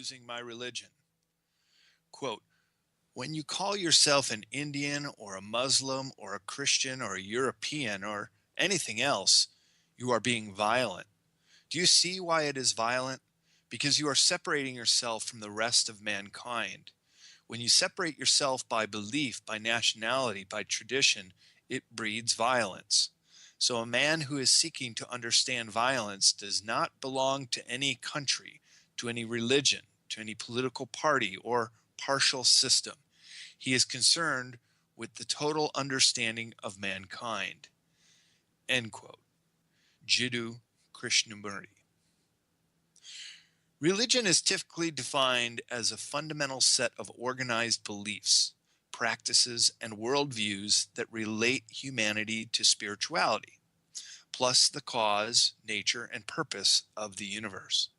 losing my religion. Quote, when you call yourself an Indian or a Muslim or a Christian or a European or anything else, you are being violent. Do you see why it is violent? Because you are separating yourself from the rest of mankind. When you separate yourself by belief, by nationality, by tradition, it breeds violence. So a man who is seeking to understand violence does not belong to any country, to any religion, to any political party or partial system. He is concerned with the total understanding of mankind. End quote. Judeo-Christian. Religion is typically defined as a fundamental set of organized beliefs, practices, and worldviews that relate humanity to spirituality, plus the cause, nature, and purpose of the universe.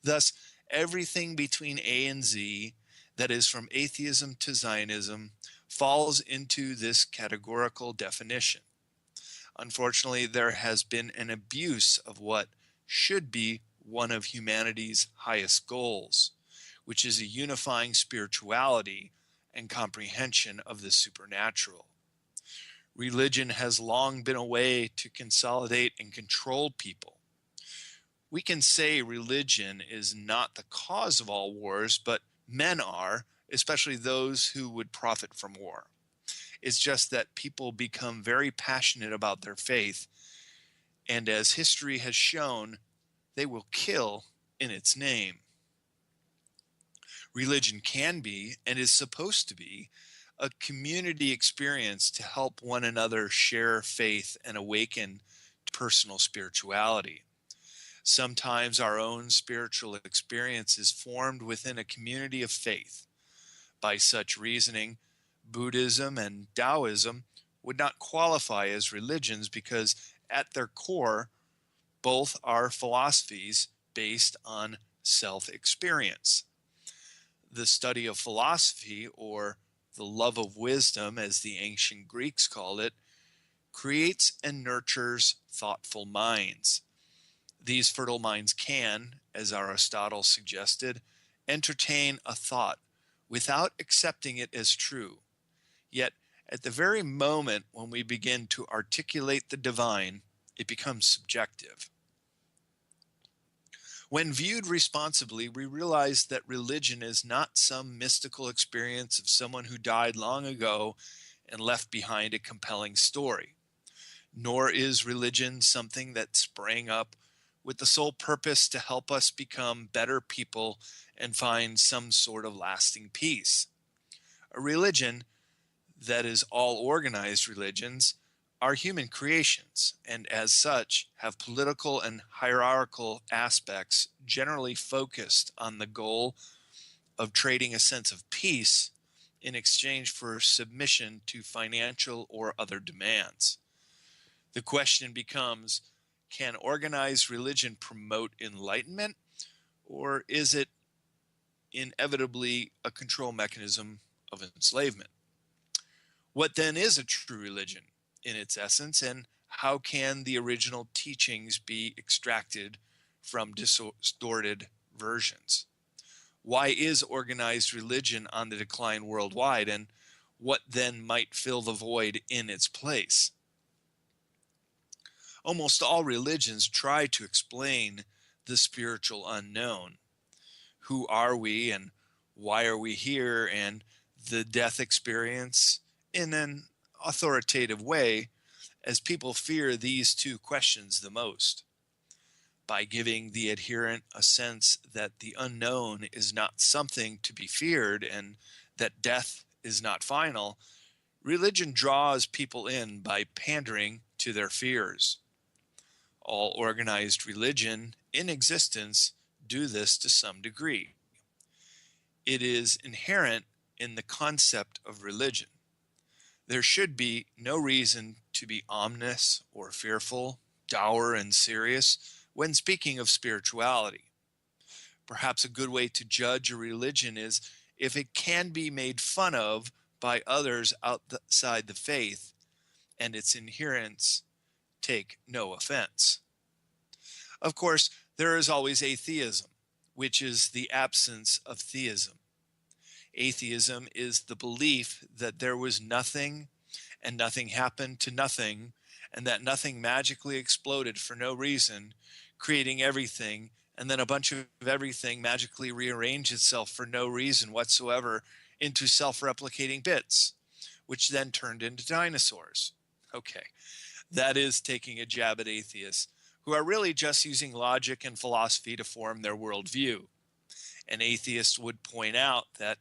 Thus, everything between A and Z, that is from atheism to Zionism, falls into this categorical definition. Unfortunately, there has been an abuse of what should be one of humanity's highest goals, which is a unifying spirituality and comprehension of the supernatural. Religion has long been a way to consolidate and control people. We can say religion is not the cause of all wars, but men are, especially those who would profit from war. It's just that people become very passionate about their faith, and as history has shown, they will kill in its name. Religion can be, and is supposed to be, a community experience to help one another share faith and awaken to personal spirituality. Sometimes our own spiritual experience is formed within a community of faith. By such reasoning, Buddhism and Taoism would not qualify as religions because at their core, both are philosophies based on self-experience. The study of philosophy, or the love of wisdom, as the ancient Greeks called it, creates and nurtures thoughtful minds. These fertile minds can, as Aristotle suggested, entertain a thought without accepting it as true. Yet, at the very moment when we begin to articulate the divine, it becomes subjective. When viewed responsibly, we realize that religion is not some mystical experience of someone who died long ago and left behind a compelling story. Nor is religion something that sprang up with the sole purpose to help us become better people and find some sort of lasting peace. A religion, that is all organized religions, are human creations, and as such have political and hierarchical aspects generally focused on the goal of trading a sense of peace in exchange for submission to financial or other demands. The question becomes, can organized religion promote enlightenment, or is it inevitably a control mechanism of enslavement? What then is a true religion in its essence, and how can the original teachings be extracted from distorted versions? Why is organized religion on the decline worldwide, and what then might fill the void in its place? Almost all religions try to explain the spiritual unknown. Who are we, and why are we here, and the death experience in an authoritative way, as people fear these two questions the most. By giving the adherent a sense that the unknown is not something to be feared and that death is not final, religion draws people in by pandering to their fears. All organized religion in existence do this to some degree. It is inherent in the concept of religion. There should be no reason to be ominous or fearful, dour and serious when speaking of spirituality. Perhaps a good way to judge a religion is if it can be made fun of by others outside the faith, and its adherents take no offense. Of course, there is always atheism, which is the absence of theism. Atheism is the belief that there was nothing and nothing happened to nothing, and that nothing magically exploded for no reason, creating everything, and then a bunch of everything magically rearranged itself for no reason whatsoever into self-replicating bits, which then turned into dinosaurs. Okay, that is taking a jab at atheists, who are really just using logic and philosophy to form their worldview. An atheist would point out that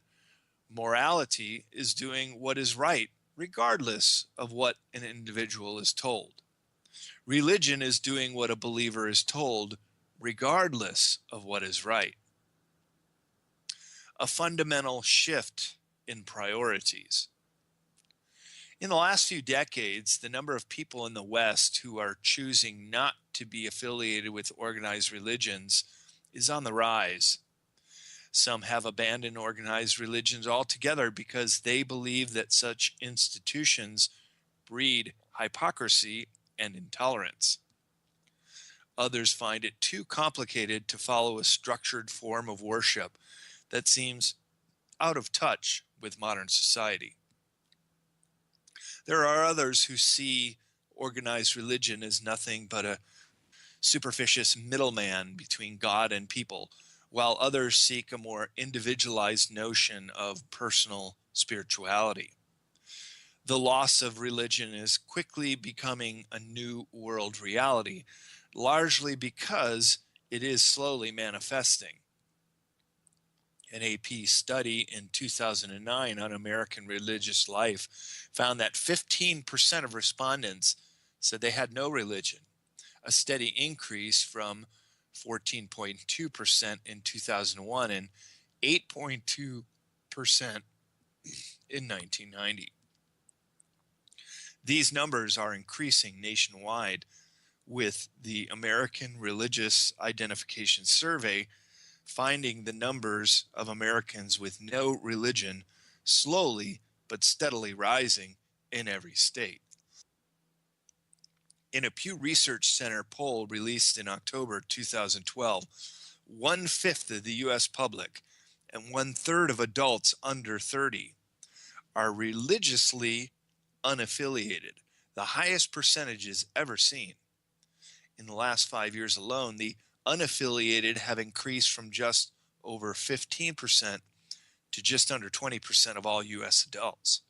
morality is doing what is right, regardless of what an individual is told. Religion is doing what a believer is told, regardless of what is right. A fundamental shift in priorities. In the last few decades, the number of people in the West who are choosing not to be affiliated with organized religions is on the rise. Some have abandoned organized religions altogether because they believe that such institutions breed hypocrisy and intolerance. Others find it too complicated to follow a structured form of worship that seems out of touch with modern society. There are others who see organized religion as nothing but a superficial middleman between God and people, while others seek a more individualized notion of personal spirituality. The loss of religion is quickly becoming a new world reality, largely because it is slowly manifesting. An AP study in 2009 on American religious life found that 15% of respondents said they had no religion, a steady increase from 14.2% in 2001 and 8.2% in 1990. These numbers are increasing nationwide, with the American Religious Identification Survey finding the numbers of Americans with no religion slowly but steadily rising in every state. In a Pew Research Center poll released in October 2012, 1/5 of the U.S. public and 1/3 of adults under 30 are religiously unaffiliated, the highest percentages ever seen. In the last 5 years alone, the unaffiliated have increased from just over 15% to just under 20% of all U.S. adults.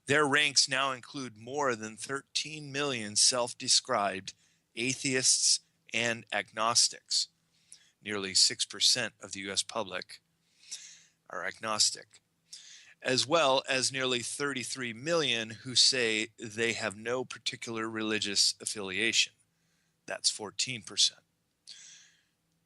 Their ranks now include more than 13 million self-described atheists and agnostics. Nearly 6% of the U.S. public are agnostic, as well as nearly 33 million who say they have no particular religious affiliation. That's 14%.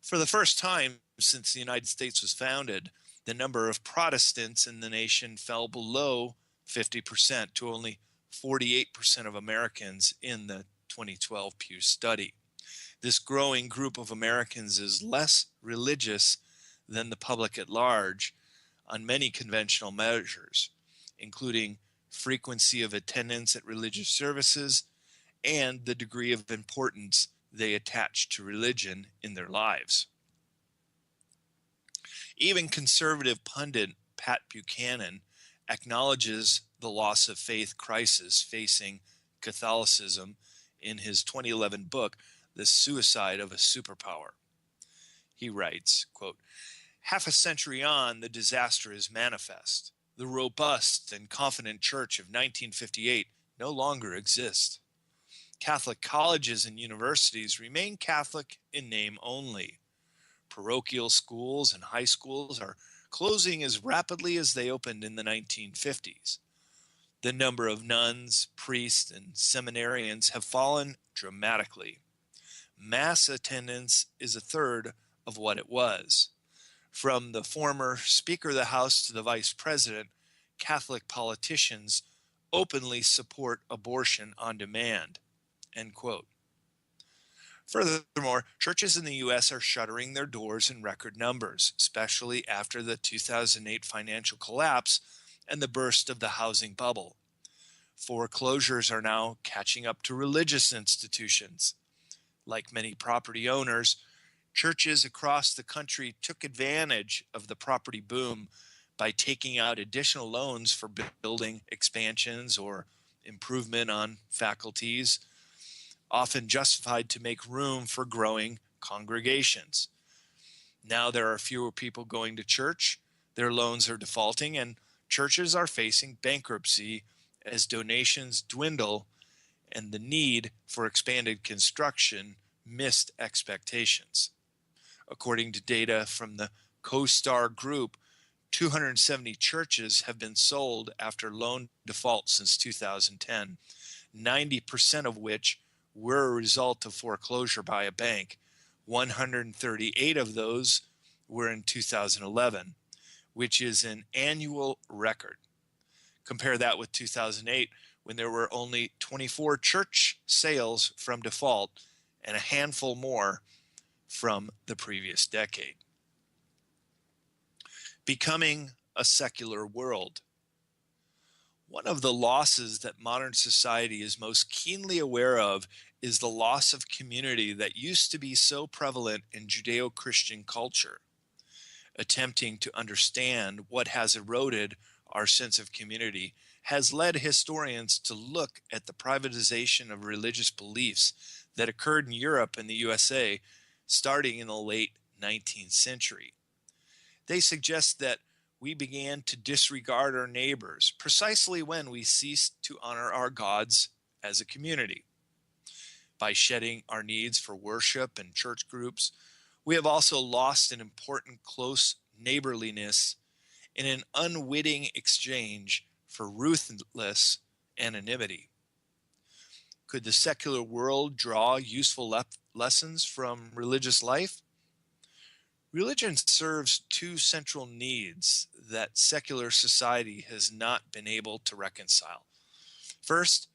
For the first time since the United States was founded, the number of Protestants in the nation fell below 50% to only 48% of Americans in the 2012 Pew study. This growing group of Americans is less religious than the public at large on many conventional measures, including frequency of attendance at religious services and the degree of importance they attach to religion in their lives. Even conservative pundit Pat Buchanan acknowledges the loss of faith crisis facing Catholicism in his 2011 book, The Suicide of a Superpower. He writes, quote, "Half a century on, the disaster is manifest. The robust and confident church of 1958 no longer exists. Catholic colleges and universities remain Catholic in name only. Parochial schools and high schools are closing as rapidly as they opened in the 1950s. The number of nuns, priests, and seminarians have fallen dramatically. Mass attendance is a third of what it was. From the former Speaker of the House to the Vice President, Catholic politicians openly support abortion on demand." End quote. Furthermore, churches in the U.S. are shuttering their doors in record numbers, especially after the 2008 financial collapse and the burst of the housing bubble. Foreclosures are now catching up to religious institutions. Like many property owners, Churches across the country took advantage of the property boom by taking out additional loans for building expansions or improvement on faculties, often justified to make room for growing congregations. Now there are fewer people going to church, their loans are defaulting, and churches are facing bankruptcy as donations dwindle and the need for expanded construction missed expectations. According to data from the CoStar Group, 270 churches have been sold after loan default since 2010, 90% of which were a result of foreclosure by a bank. 138 of those were in 2011, which is an annual record. Compare that with 2008, when there were only 24 church sales from default and a handful more from the previous decade. Becoming a secular world. One of the losses that modern society is most keenly aware of is the loss of community that used to be so prevalent in Judeo-Christian culture. Attempting to understand what has eroded our sense of community has led historians to look at the privatization of religious beliefs that occurred in Europe and the USA starting in the late 19th century. They suggest that we began to disregard our neighbors precisely when we ceased to honor our gods as a community. By shedding our needs for worship and church groups, we have also lost an important close neighborliness in an unwitting exchange for ruthless anonymity. Could the secular world draw useful lessons from religious life? Religion serves two central needs that secular society has not been able to reconcile. First,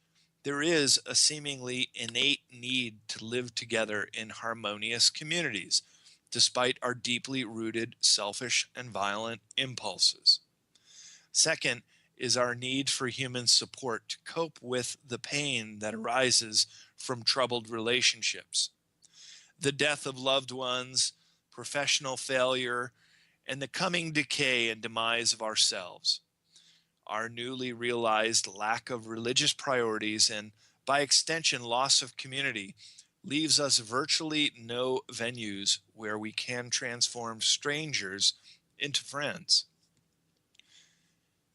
there is a seemingly innate need to live together in harmonious communities, despite our deeply rooted selfish and violent impulses. Second is our need for human support to cope with the pain that arises from troubled relationships. The death of loved ones, professional failure, and the coming decay and demise of ourselves. Our newly realized lack of religious priorities and, by extension, loss of community leaves us virtually no venues where we can transform strangers into friends.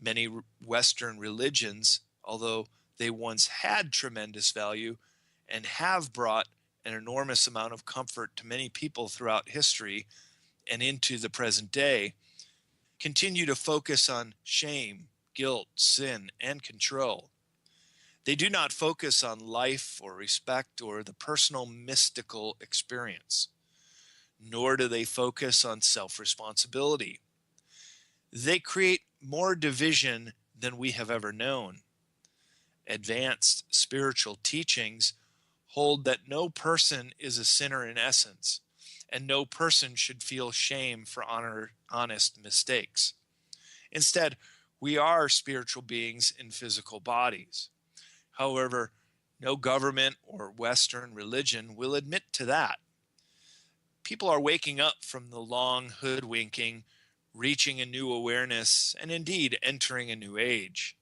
Many Western religions, although they once had tremendous value and have brought an enormous amount of comfort to many people throughout history and into the present day, continue to focus on shame, guilt, sin, and control. They do not focus on life or respect or the personal mystical experience, nor do they focus on self-responsibility. They create more division than we have ever known. Advanced spiritual teachings hold that no person is a sinner in essence, and no person should feel shame for honest mistakes. Instead, we are spiritual beings in physical bodies. However, no government or Western religion will admit to that. People are waking up from the long hoodwinking, reaching a new awareness, and indeed entering a new age.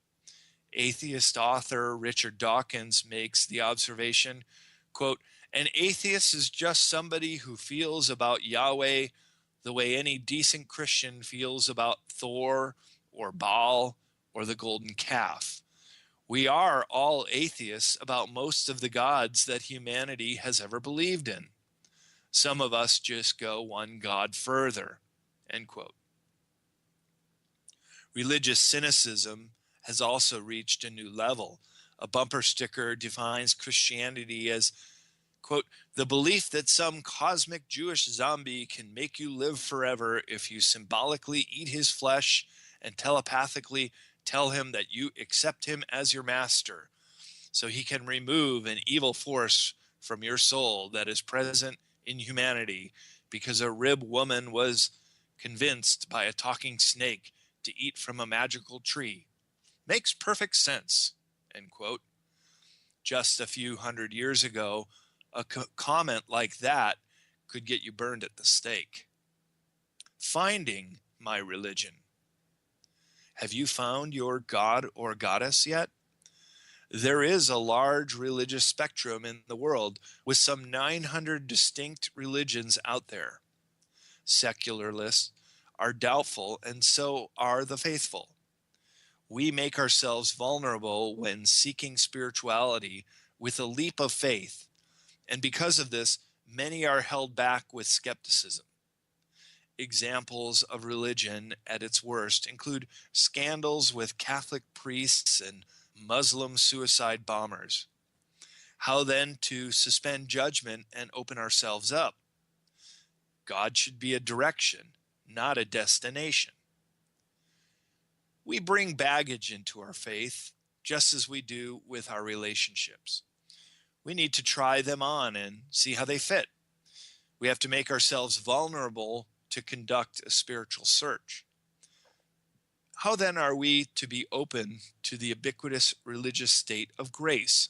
Atheist author Richard Dawkins makes the observation, quote, "An atheist is just somebody who feels about Yahweh the way any decent Christian feels about Thor or Baal or the golden calf. We are all atheists about most of the gods that humanity has ever believed in. Some of us just go one god further," end quote. Religious cynicism has also reached a new level. A bumper sticker defines Christianity as, quote, "the belief that some cosmic Jewish zombie can make you live forever if you symbolically eat his flesh and telepathically tell him that you accept him as your master, so he can remove an evil force from your soul that is present in humanity because a rib woman was convinced by a talking snake to eat from a magical tree. Makes perfect sense," end quote. Just a few hundred years ago, a comment like that could get you burned at the stake. Finding my religion. Have you found your god or goddess yet? There is a large religious spectrum in the world with some 900 distinct religions out there. Secularists are doubtful, and so are the faithful. We make ourselves vulnerable when seeking spirituality with a leap of faith, and because of this, many are held back with skepticism. Examples of religion at its worst include scandals with Catholic priests and Muslim suicide bombers. How then to suspend judgment and open ourselves up? God should be a direction, not a destination. We bring baggage into our faith, just as we do with our relationships. We need to try them on and see how they fit. We have to make ourselves vulnerable to conduct a spiritual search. How then are we to be open to the ubiquitous religious state of grace?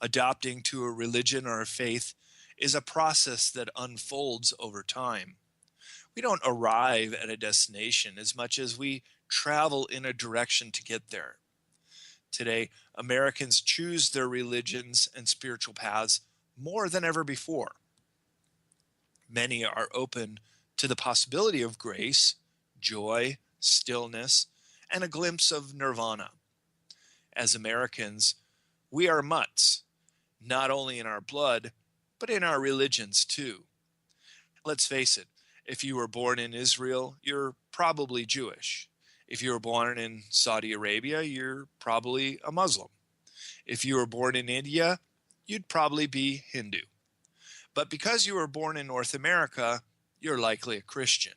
Adopting to a religion or a faith is a process that unfolds over time. We don't arrive at a destination as much as we travel in a direction to get there. Today, Americans choose their religions and spiritual paths more than ever before. Many are open to the possibility of grace, joy, stillness, and a glimpse of nirvana. As Americans, we are mutts, not only in our blood, but in our religions too. Let's face it, if you were born in Israel, you're probably Jewish. If you were born in Saudi Arabia, you're probably a Muslim. If you were born in India, you'd probably be Hindu. But because you were born in North America, you're likely a Christian.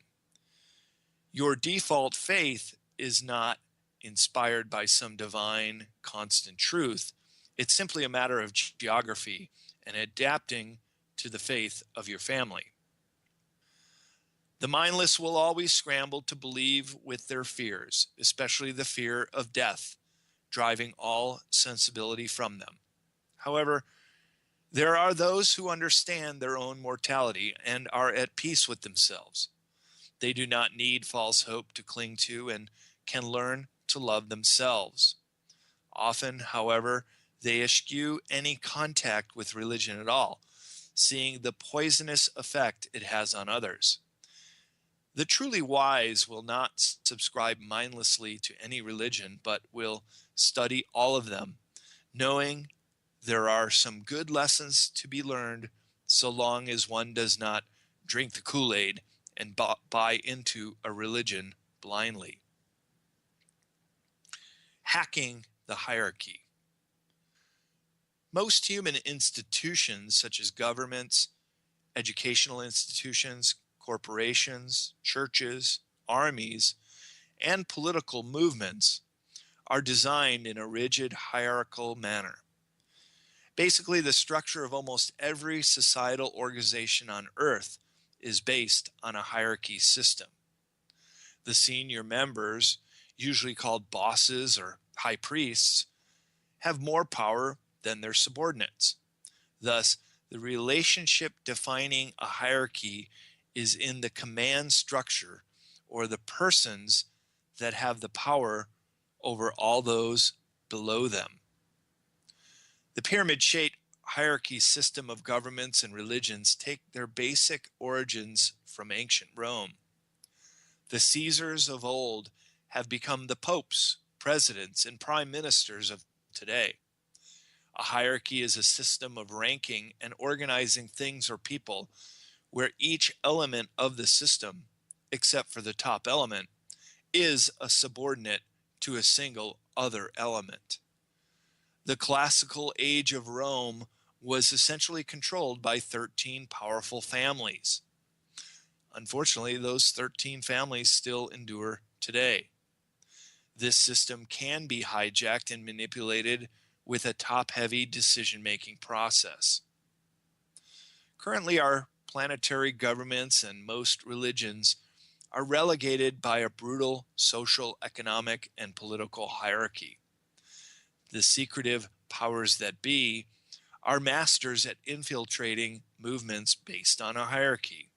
Your default faith is not inspired by some divine, constant truth. It's simply a matter of geography and adapting to the faith of your family. The mindless will always scramble to believe with their fears, especially the fear of death, driving all sensibility from them. However, there are those who understand their own mortality and are at peace with themselves. They do not need false hope to cling to and can learn to love themselves. Often, however, they eschew any contact with religion at all, seeing the poisonous effect it has on others. The truly wise will not subscribe mindlessly to any religion, but will study all of them, knowing there are some good lessons to be learned so long as one does not drink the Kool-Aid and buy into a religion blindly. Hacking the hierarchy. Most human institutions, such as governments, educational institutions, corporations, churches, armies, and political movements, are designed in a rigid hierarchical manner. Basically, the structure of almost every societal organization on Earth is based on a hierarchy system. The senior members, usually called bosses or high priests, have more power than their subordinates. Thus, the relationship defining a hierarchy is in the command structure, or the persons that have the power over all those below them. The pyramid-shaped hierarchy system of governments and religions take their basic origins from ancient Rome. The Caesars of old have become the popes, presidents, and prime ministers of today. A hierarchy is a system of ranking and organizing things or people where each element of the system, except for the top element, is a subordinate to a single other element. The classical age of Rome was essentially controlled by 13 powerful families. Unfortunately, those 13 families still endure today. This system can be hijacked and manipulated with a top-heavy decision-making process. Currently, our planetary governments and most religions are relegated by a brutal social, economic, and political hierarchy. The secretive powers that be are masters at infiltrating movements based on a hierarchy.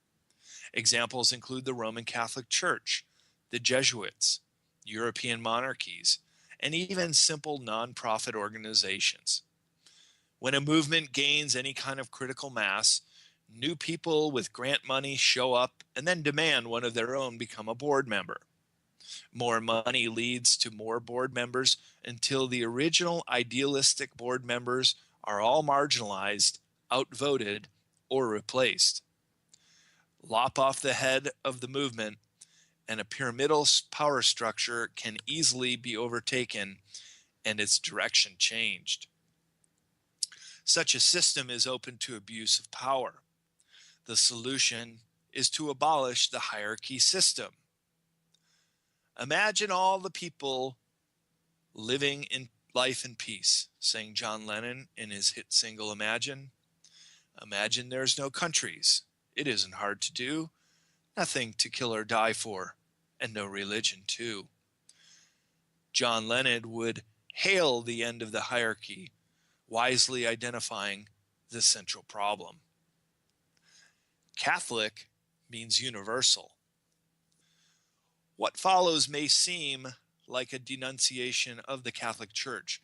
Examples include the Roman Catholic Church, the Jesuits, European monarchies, and even simple nonprofit organizations. When a movement gains any kind of critical mass, new people with grant money show up and then demand one of their own become a board member. More money leads to more board members until the original idealistic board members are all marginalized, outvoted, or replaced. Lop off the head of the movement, and a pyramidal power structure can easily be overtaken and its direction changed. Such a system is open to abuse of power. The solution is to abolish the hierarchy system. Imagine all the people living in life in peace, sang John Lennon in his hit single Imagine. Imagine there's no countries. It isn't hard to do. Nothing to kill or die for, and no religion too. John Lennon would hail the end of the hierarchy, wisely identifying the central problem. Catholic means universal. What follows may seem like a denunciation of the Catholic Church,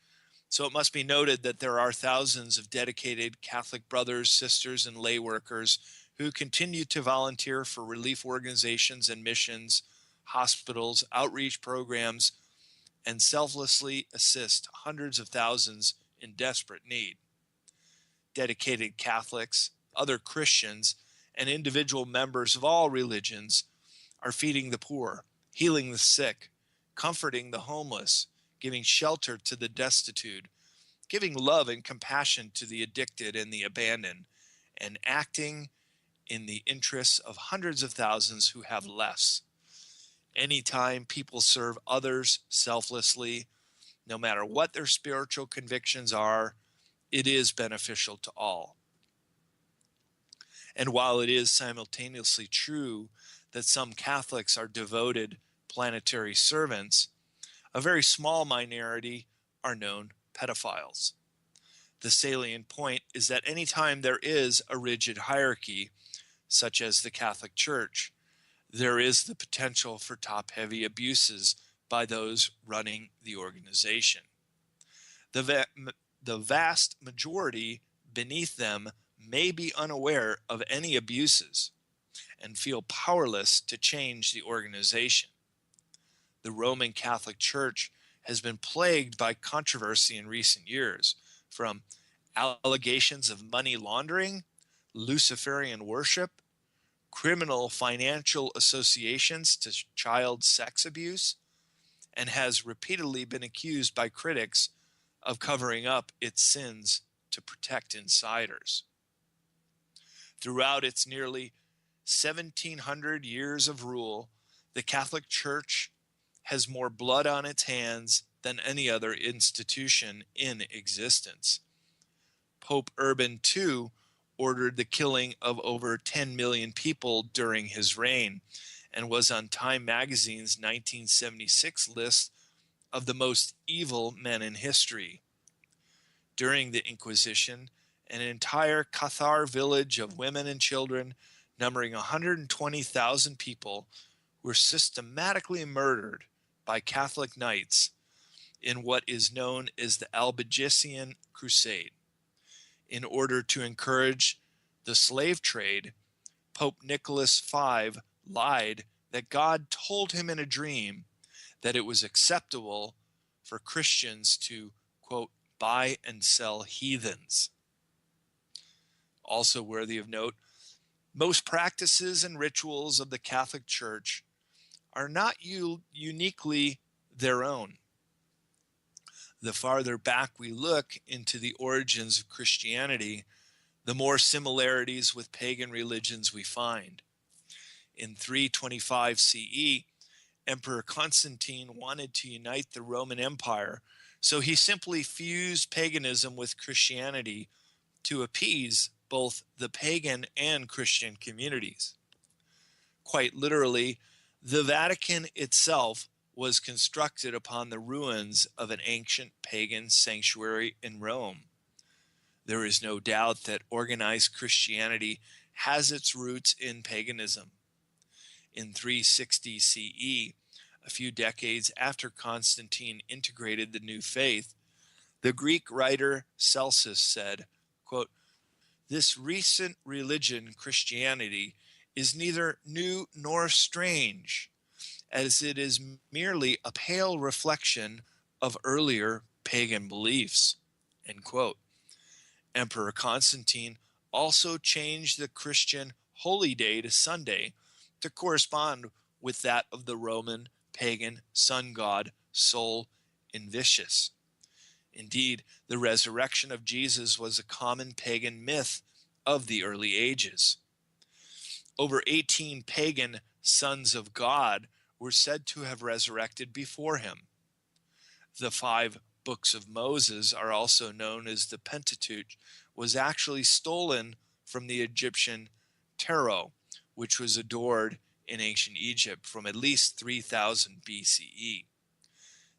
so it must be noted that there are thousands of dedicated Catholic brothers, sisters, and lay workers who continue to volunteer for relief organizations and missions, hospitals, outreach programs, and selflessly assist hundreds of thousands in desperate need. Dedicated Catholics, other Christians, and individual members of all religions are feeding the poor, healing the sick, comforting the homeless, giving shelter to the destitute, giving love and compassion to the addicted and the abandoned, and acting in the interests of hundreds of thousands who have less. Anytime people serve others selflessly, no matter what their spiritual convictions are, it is beneficial to all. And while it is simultaneously true that some Catholics are devoted planetary servants, a very small minority are known pedophiles. The salient point is that anytime there is a rigid hierarchy, such as the Catholic Church, there is the potential for top-heavy abuses by those running the organization. The vast majority beneath them may be unaware of any abuses and feel powerless to change the organization. The Roman Catholic Church has been plagued by controversy in recent years, from allegations of money laundering, Luciferian worship, criminal financial associations to child sex abuse, and has repeatedly been accused by critics of covering up its sins to protect insiders. Throughout its nearly 1,700 years of rule, the Catholic Church has more blood on its hands than any other institution in existence. Pope Urban II ordered the killing of over 10 million people during his reign and was on Time magazine's 1976 list of the most evil men in history. During the Inquisition, an entire Cathar village of women and children, numbering 120,000 people, were systematically murdered by Catholic knights in what is known as the Albigensian Crusade. In order to encourage the slave trade, Pope Nicholas V lied that God told him in a dream that it was acceptable for Christians to, quote, buy and sell heathens. Also worthy of note, most practices and rituals of the Catholic Church are not uniquely their own. The farther back we look into the origins of Christianity, the more similarities with pagan religions we find. In 325 CE, Emperor Constantine wanted to unite the Roman Empire, so he simply fused paganism with Christianity to appease both the pagan and Christian communities. Quite literally, the Vatican itself was constructed upon the ruins of an ancient pagan sanctuary in Rome. There is no doubt that organized Christianity has its roots in paganism. In 360 CE, a few decades after Constantine integrated the new faith, the Greek writer Celsus said, quote, "This recent religion, Christianity, is neither new nor strange, as it is merely a pale reflection of earlier pagan beliefs." End quote. Emperor Constantine also changed the Christian holy day to Sunday to correspond with that of the Roman pagan sun god Sol Invictus. Indeed, the resurrection of Jesus was a common pagan myth of the early ages. Over 18 pagan sons of God were said to have resurrected before him. The 5 books of Moses are also known as the Pentateuch, was actually stolen from the Egyptian tarot, which was adored in ancient Egypt from at least 3000 BCE.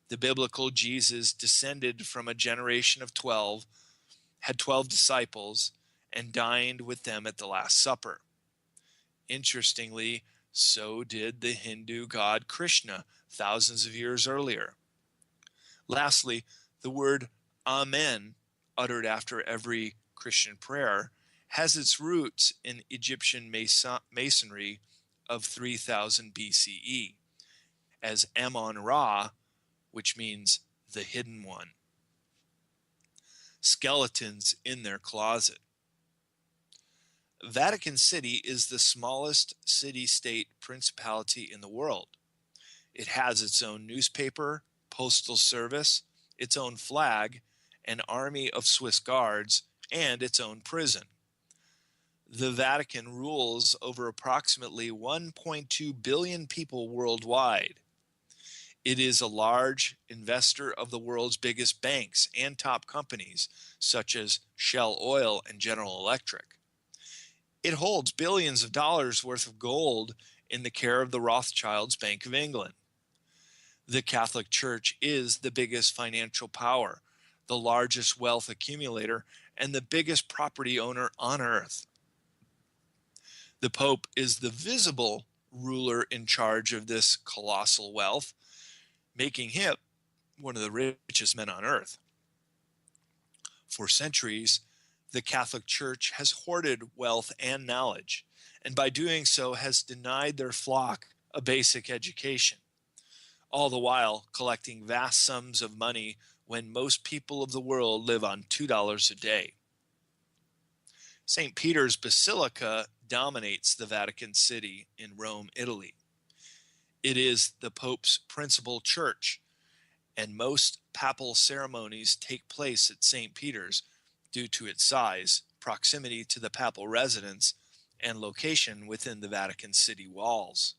The biblical Jesus descended from a generation of 12, had 12 disciples, and dined with them at the Last Supper. Interestingly, so did the Hindu god Krishna thousands of years earlier. Lastly, the word Amen, uttered after every Christian prayer, has its roots in Egyptian masonry of 3000 BCE as Amun-Ra, which means the hidden one. Skeletons in their closet. Vatican City is the smallest city-state principality in the world. It has its own newspaper, postal service, its own flag, an army of Swiss guards, and its own prison. The Vatican rules over approximately 1.2 billion people worldwide. It is a large investor of the world's biggest banks and top companies, such as Shell Oil and General Electric. It holds billions of dollars worth of gold in the care of the Rothschilds Bank of England. The Catholic Church is the biggest financial power, the largest wealth accumulator, and the biggest property owner on earth. The Pope is the visible ruler in charge of this colossal wealth, making him one of the richest men on earth. For centuries, the Catholic Church has hoarded wealth and knowledge, and by doing so has denied their flock a basic education, all the while collecting vast sums of money when most people of the world live on $2 a day. St. Peter's Basilica dominates the Vatican City in Rome, Italy. It is the Pope's principal church, and most papal ceremonies take place at St. Peter's due to its size, proximity to the papal residence, and location within the Vatican City walls.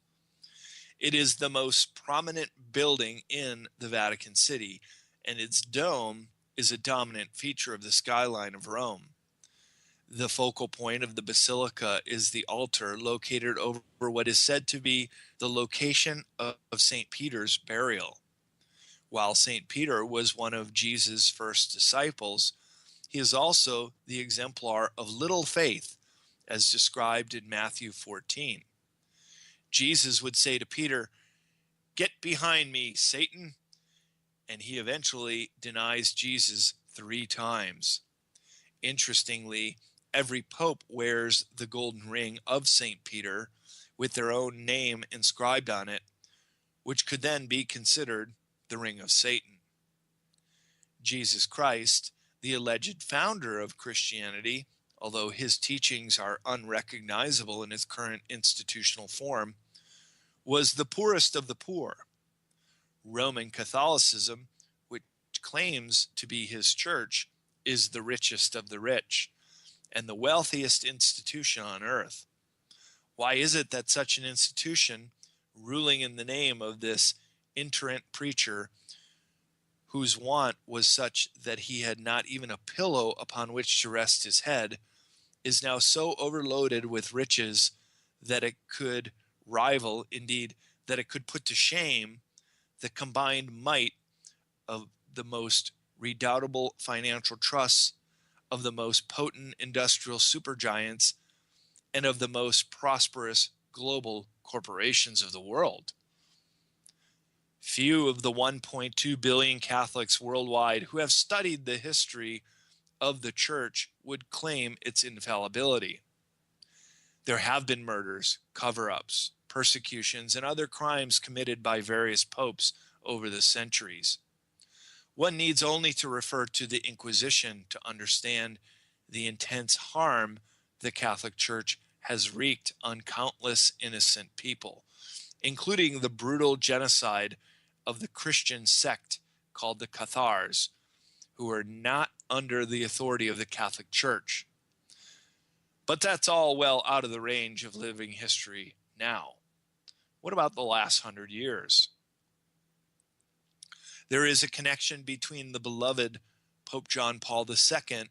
It is the most prominent building in the Vatican City, and its dome is a dominant feature of the skyline of Rome. The focal point of the basilica is the altar located over what is said to be the location of St. Peter's burial. While St. Peter was one of Jesus' first disciples, he is also the exemplar of little faith, as described in Matthew 14. Jesus would say to Peter, "Get behind me, Satan," and he eventually denies Jesus 3 times. Interestingly, every pope wears the golden ring of St. Peter with their own name inscribed on it, which could then be considered the ring of Satan. Jesus Christ, the alleged founder of Christianity, although his teachings are unrecognizable in its current institutional form, was the poorest of the poor. Roman Catholicism, which claims to be his church, is the richest of the rich and the wealthiest institution on earth. Why is it that such an institution, ruling in the name of this itinerant preacher, whose want was such that he had not even a pillow upon which to rest his head, is now so overloaded with riches that it could rival, indeed, that it could put to shame the combined might of the most redoubtable financial trusts of the most potent industrial supergiants and of the most prosperous global corporations of the world. Few of the 1.2 billion Catholics worldwide who have studied the history of the Church would claim its infallibility. There have been murders, cover-ups, persecutions, and other crimes committed by various popes over the centuries. One needs only to refer to the Inquisition to understand the intense harm the Catholic Church has wreaked on countless innocent people, including the brutal genocide of the Christian sect called the Cathars, who are not under the authority of the Catholic Church. But that's all well out of the range of living history now. What about the last 100 years? There is a connection between the beloved Pope John Paul II,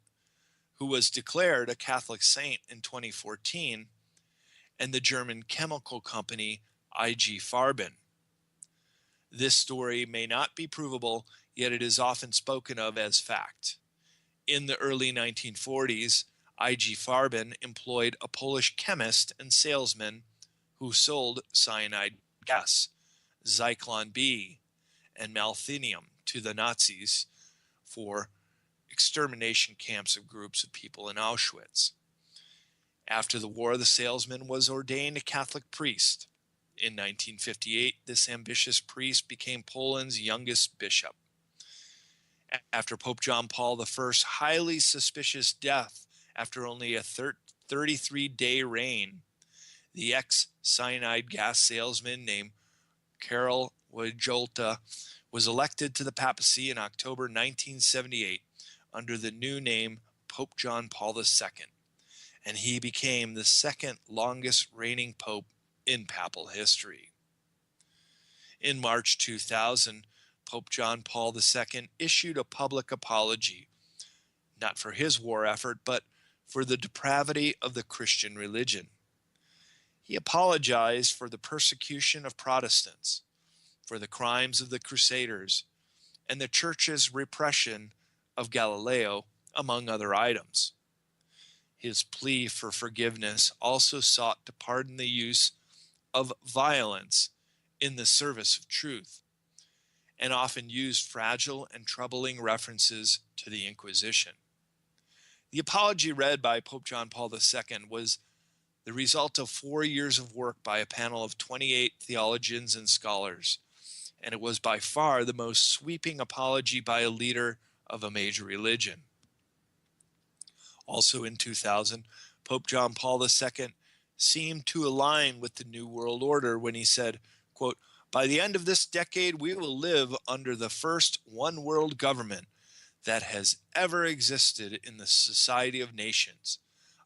who was declared a Catholic saint in 2014, and the German chemical company IG Farben. This story may not be provable, yet it is often spoken of as fact. In the early 1940s, IG Farben employed a Polish chemist and salesman who sold cyanide gas, Zyklon B, and malthinium to the Nazis for extermination camps of groups of people in Auschwitz. After the war, the salesman was ordained a Catholic priest. In 1958, this ambitious priest became Poland's youngest bishop. After Pope John Paul I's highly suspicious death after only a 33-day reign, the ex-cyanide gas salesman named Karol Wojtyła was elected to the papacy in October 1978 under the new name Pope John Paul II, and he became the second longest reigning pope in papal history. In March 2000, Pope John Paul II issued a public apology, not for his war effort, but for the depravity of the Christian religion. He apologized for the persecution of Protestants, for the crimes of the Crusaders, and the Church's repression of Galileo, among other items. His plea for forgiveness also sought to pardon the use of violence in the service of truth, and often used fragile and troubling references to the Inquisition. The apology read by Pope John Paul II was the result of 4 years of work by a panel of 28 theologians and scholars, and it was by far the most sweeping apology by a leader of a major religion. Also in 2000, Pope John Paul II seemed to align with the New World Order when he said, quote, "By the end of this decade, we will live under the first one world government that has ever existed in the society of nations,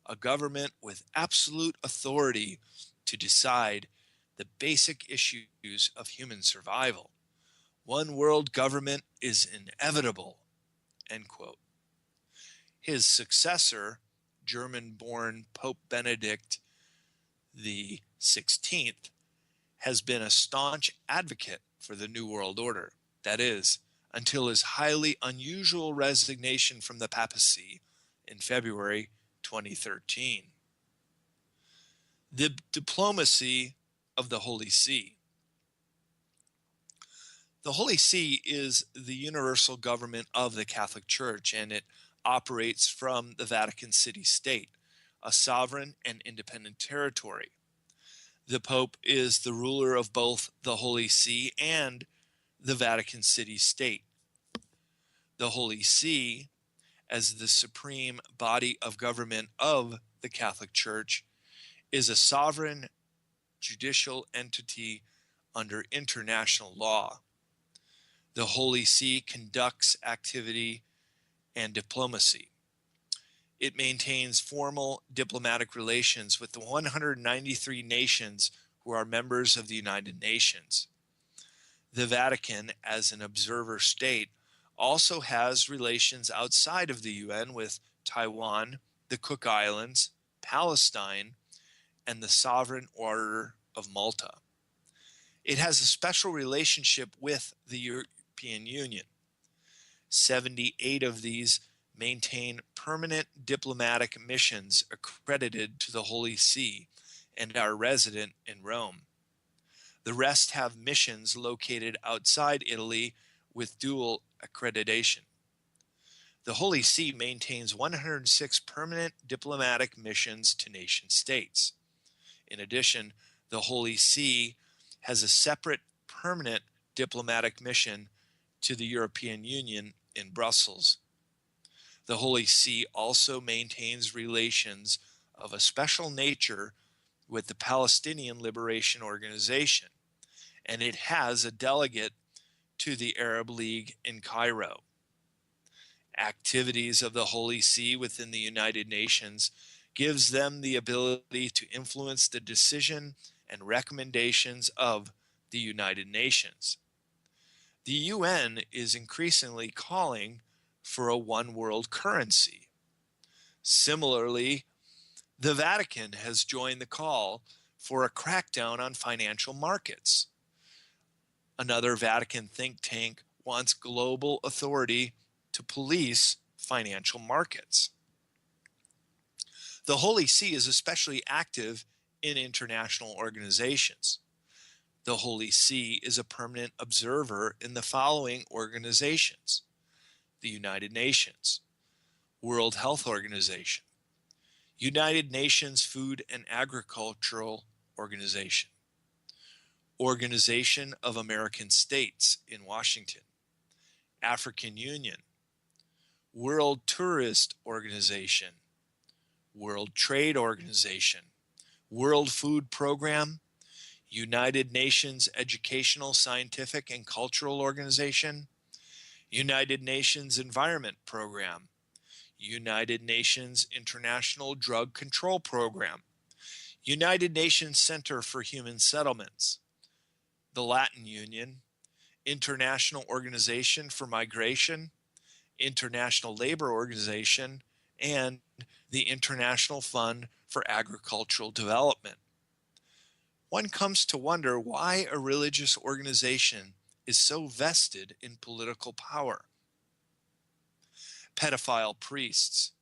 a government with absolute authority to decide the basic issues of human survival. One world government is inevitable," end quote. His successor, German-born Pope Benedict the 16th, has been a staunch advocate for the New World Order. That is, until his highly unusual resignation from the papacy in February 2013. The diplomacy of the Holy See. The Holy See is the universal government of the Catholic Church, and it operates from the Vatican city-state, a sovereign and independent territory. The Pope is the ruler of both the Holy See and the Vatican city-state. The Holy See, as the supreme body of government of the Catholic Church, is a sovereign judicial entity under international law. The Holy See conducts activity and diplomacy. It maintains formal diplomatic relations with the 193 nations who are members of the United Nations. The Vatican, as an observer state, also has relations outside of the UN with Taiwan, the Cook Islands, Palestine, and the Sovereign Order of Malta. It has a special relationship with the European Union. 78 of these maintain permanent diplomatic missions accredited to the Holy See and are resident in Rome. The rest have missions located outside Italy with dual accreditation. The Holy See maintains 106 permanent diplomatic missions to nation states. In addition, the Holy See has a separate permanent diplomatic mission to the European Union in Brussels. The Holy See also maintains relations of a special nature with the Palestinian Liberation Organization, and it has a delegate to the Arab League in Cairo. Activities of the Holy See within the United Nations gives them the ability to influence the decision and recommendations of the United Nations. The UN is increasingly calling for a one world currency. Similarly, the Vatican has joined the call for a crackdown on financial markets. Another Vatican think tank wants global authority to police financial markets. The Holy See is especially active in international organizations. The Holy See is a permanent observer in the following organizations: the United Nations, World Health Organization, United Nations Food and Agricultural Organization, Organization of American States in Washington, African Union, World Tourist Organization, World Trade Organization, World Food Program, United Nations Educational, Scientific, and Cultural Organization, United Nations Environment Program, United Nations International Drug Control Program, United Nations Center for Human Settlements, the Latin Union, International Organization for Migration, International Labor Organization, and the International Fund for Agricultural Development. One comes to wonder why a religious organization is so vested in political power. Pedophile priests,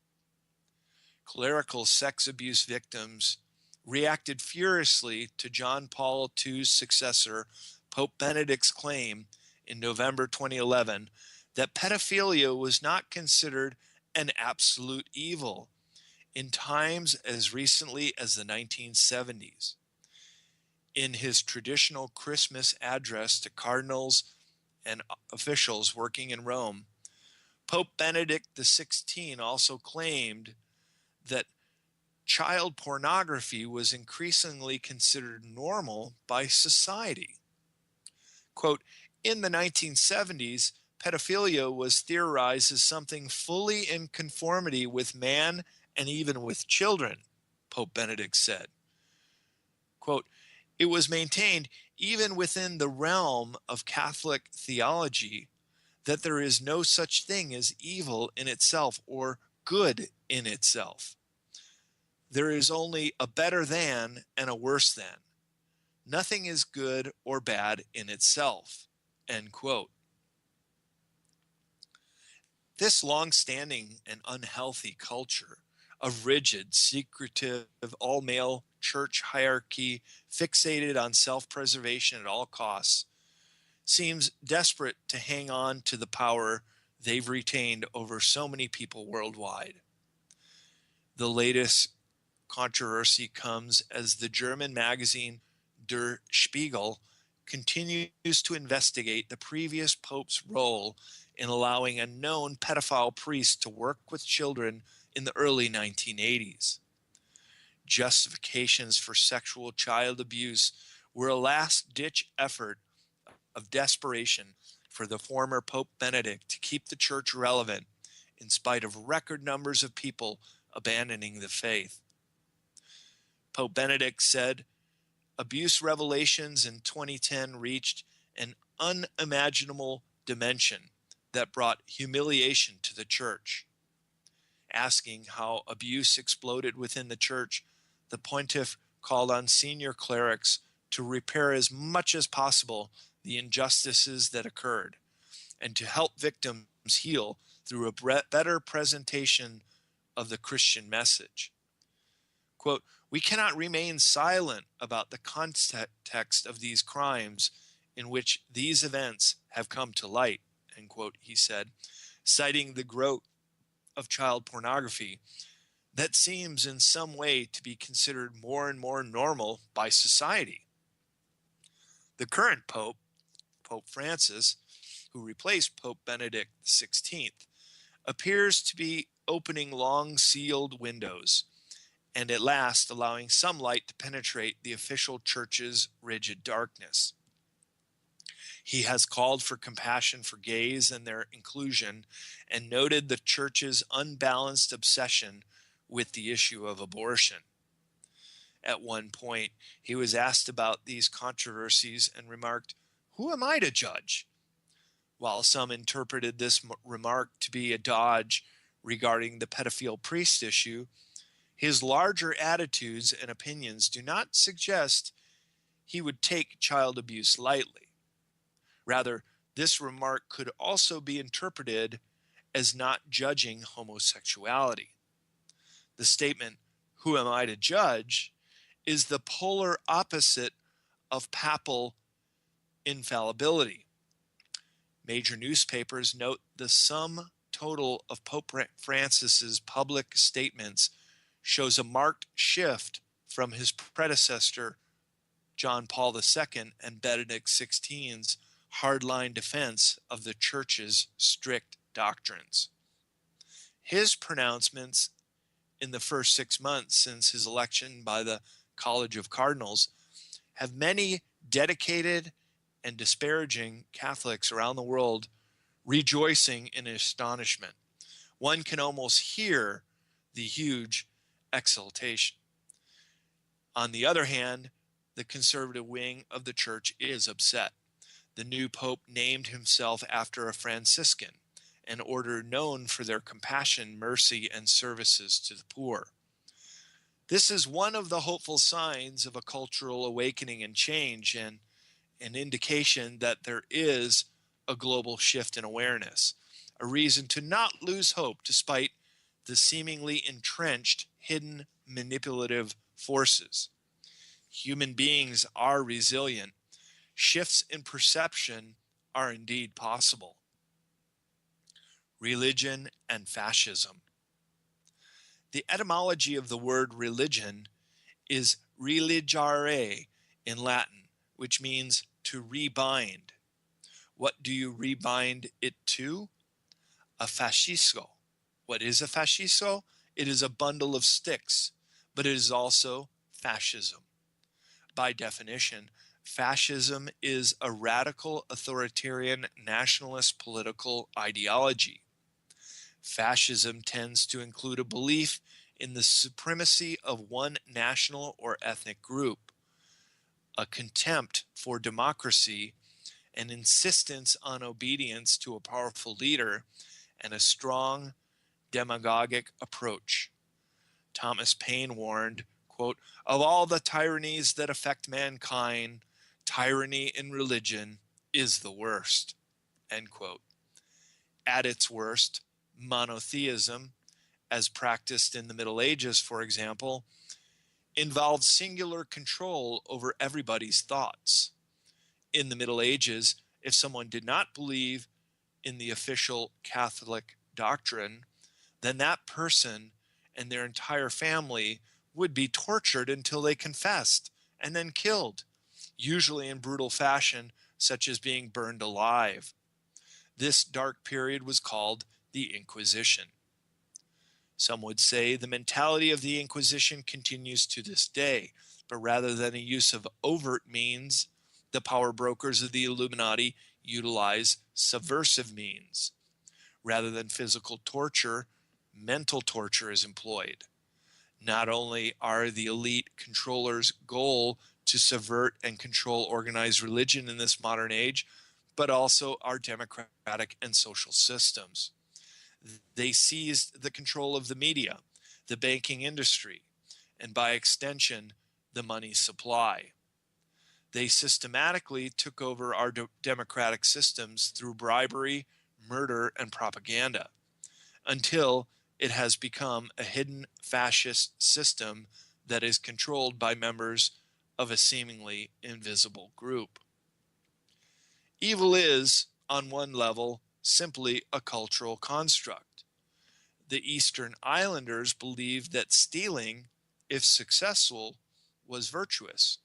clerical sex abuse victims reacted furiously to John Paul II's successor, Pope Benedict's claim in November 2011 that pedophilia was not considered an absolute evil in times as recently as the 1970s. In his traditional Christmas address to cardinals and officials working in Rome, Pope Benedict XVI also claimed that child pornography was increasingly considered normal by society. Quote, in the 1970s, pedophilia was theorized as something fully in conformity with man and even with children, Pope Benedict said. Quote, it was maintained even within the realm of Catholic theology that there is no such thing as evil in itself or good in itself. There is only a better than and a worse than. Nothing is good or bad in itself, end quote. This long-standing and unhealthy culture of rigid, secretive, all-male church hierarchy fixated on self-preservation at all costs seems desperate to hang on to the power they've retained over so many people worldwide. The latest controversy comes as the German magazine Der Spiegel continues to investigate the previous pope's role in allowing a known pedophile priest to work with children in the early 1980s. Justifications for sexual child abuse were a last-ditch effort of desperation for the former Pope Benedict to keep the church relevant in spite of record numbers of people abandoning the faith. Pope Benedict said, abuse revelations in 2010 reached an unimaginable dimension that brought humiliation to the church. Asking how abuse exploded within the church, the pontiff called on senior clerics to repair as much as possible the injustices that occurred, and to help victims heal through a better presentation of the Christian message. Quote, "We cannot remain silent about the context of these crimes in which these events have come to light," end quote, he said, citing the growth of child pornography that seems in some way to be considered more and more normal by society. The current Pope, Pope Francis, who replaced Pope Benedict XVI, appears to be opening long sealed windows and at last allowing some light to penetrate the official church's rigid darkness. He has called for compassion for gays and their inclusion and noted the church's unbalanced obsession with the issue of abortion. At one point, he was asked about these controversies and remarked, "Who am I to judge?" While some interpreted this remark to be a dodge regarding the pedophile priest issue, his larger attitudes and opinions do not suggest he would take child abuse lightly. Rather, this remark could also be interpreted as not judging homosexuality. The statement, "Who am I to judge?" is the polar opposite of papal infallibility. Major newspapers note the sum total of Pope Francis's public statements shows a marked shift from his predecessor, John Paul II, and Benedict XVI's hardline defense of the Church's strict doctrines. His pronouncements in the first 6 months since his election by the College of Cardinals have many dedicated and disparaging Catholics around the world rejoicing in astonishment. One can almost hear the huge exultation. On the other hand, the conservative wing of the church is upset. The new pope named himself after a Franciscan, an order known for their compassion, mercy, and services to the poor. This is one of the hopeful signs of a cultural awakening and change, and an indication that there is a global shift in awareness, a reason to not lose hope despite the seemingly entrenched, hidden, manipulative forces. Human beings are resilient. Shifts in perception are indeed possible. Religion and fascism. The etymology of the word religion is religare in Latin, which means to rebind. What do you rebind it to? A fascisco. What is a fascisco? It is a bundle of sticks, but it is also fascism. By definition, fascism is a radical authoritarian nationalist political ideology. Fascism tends to include a belief in the supremacy of one national or ethnic group, a contempt for democracy, an insistence on obedience to a powerful leader, and a strong demagogic approach. Thomas Paine warned, quote, "Of all the tyrannies that affect mankind, tyranny in religion is the worst," end quote. At its worst, monotheism, as practiced in the Middle Ages, for example, involved singular control over everybody's thoughts. In the Middle Ages, if someone did not believe in the official Catholic doctrine, then that person and their entire family would be tortured until they confessed and then killed, usually in brutal fashion, such as being burned alive. This dark period was called the Inquisition. Some would say the mentality of the Inquisition continues to this day, but rather than a use of overt means, the power brokers of the Illuminati utilize subversive means. Rather than physical torture, mental torture is employed. Not only are the elite controllers' goal to subvert and control organized religion in this modern age, but also our democratic and social systems. They seized the control of the media, the banking industry, and by extension, the money supply. They systematically took over our democratic systems through bribery, murder, and propaganda until it has become a hidden fascist system that is controlled by members of a seemingly invisible group. Evil is, on one level, simply a cultural construct. The Eastern Islanders believed that stealing, if successful, was virtuous.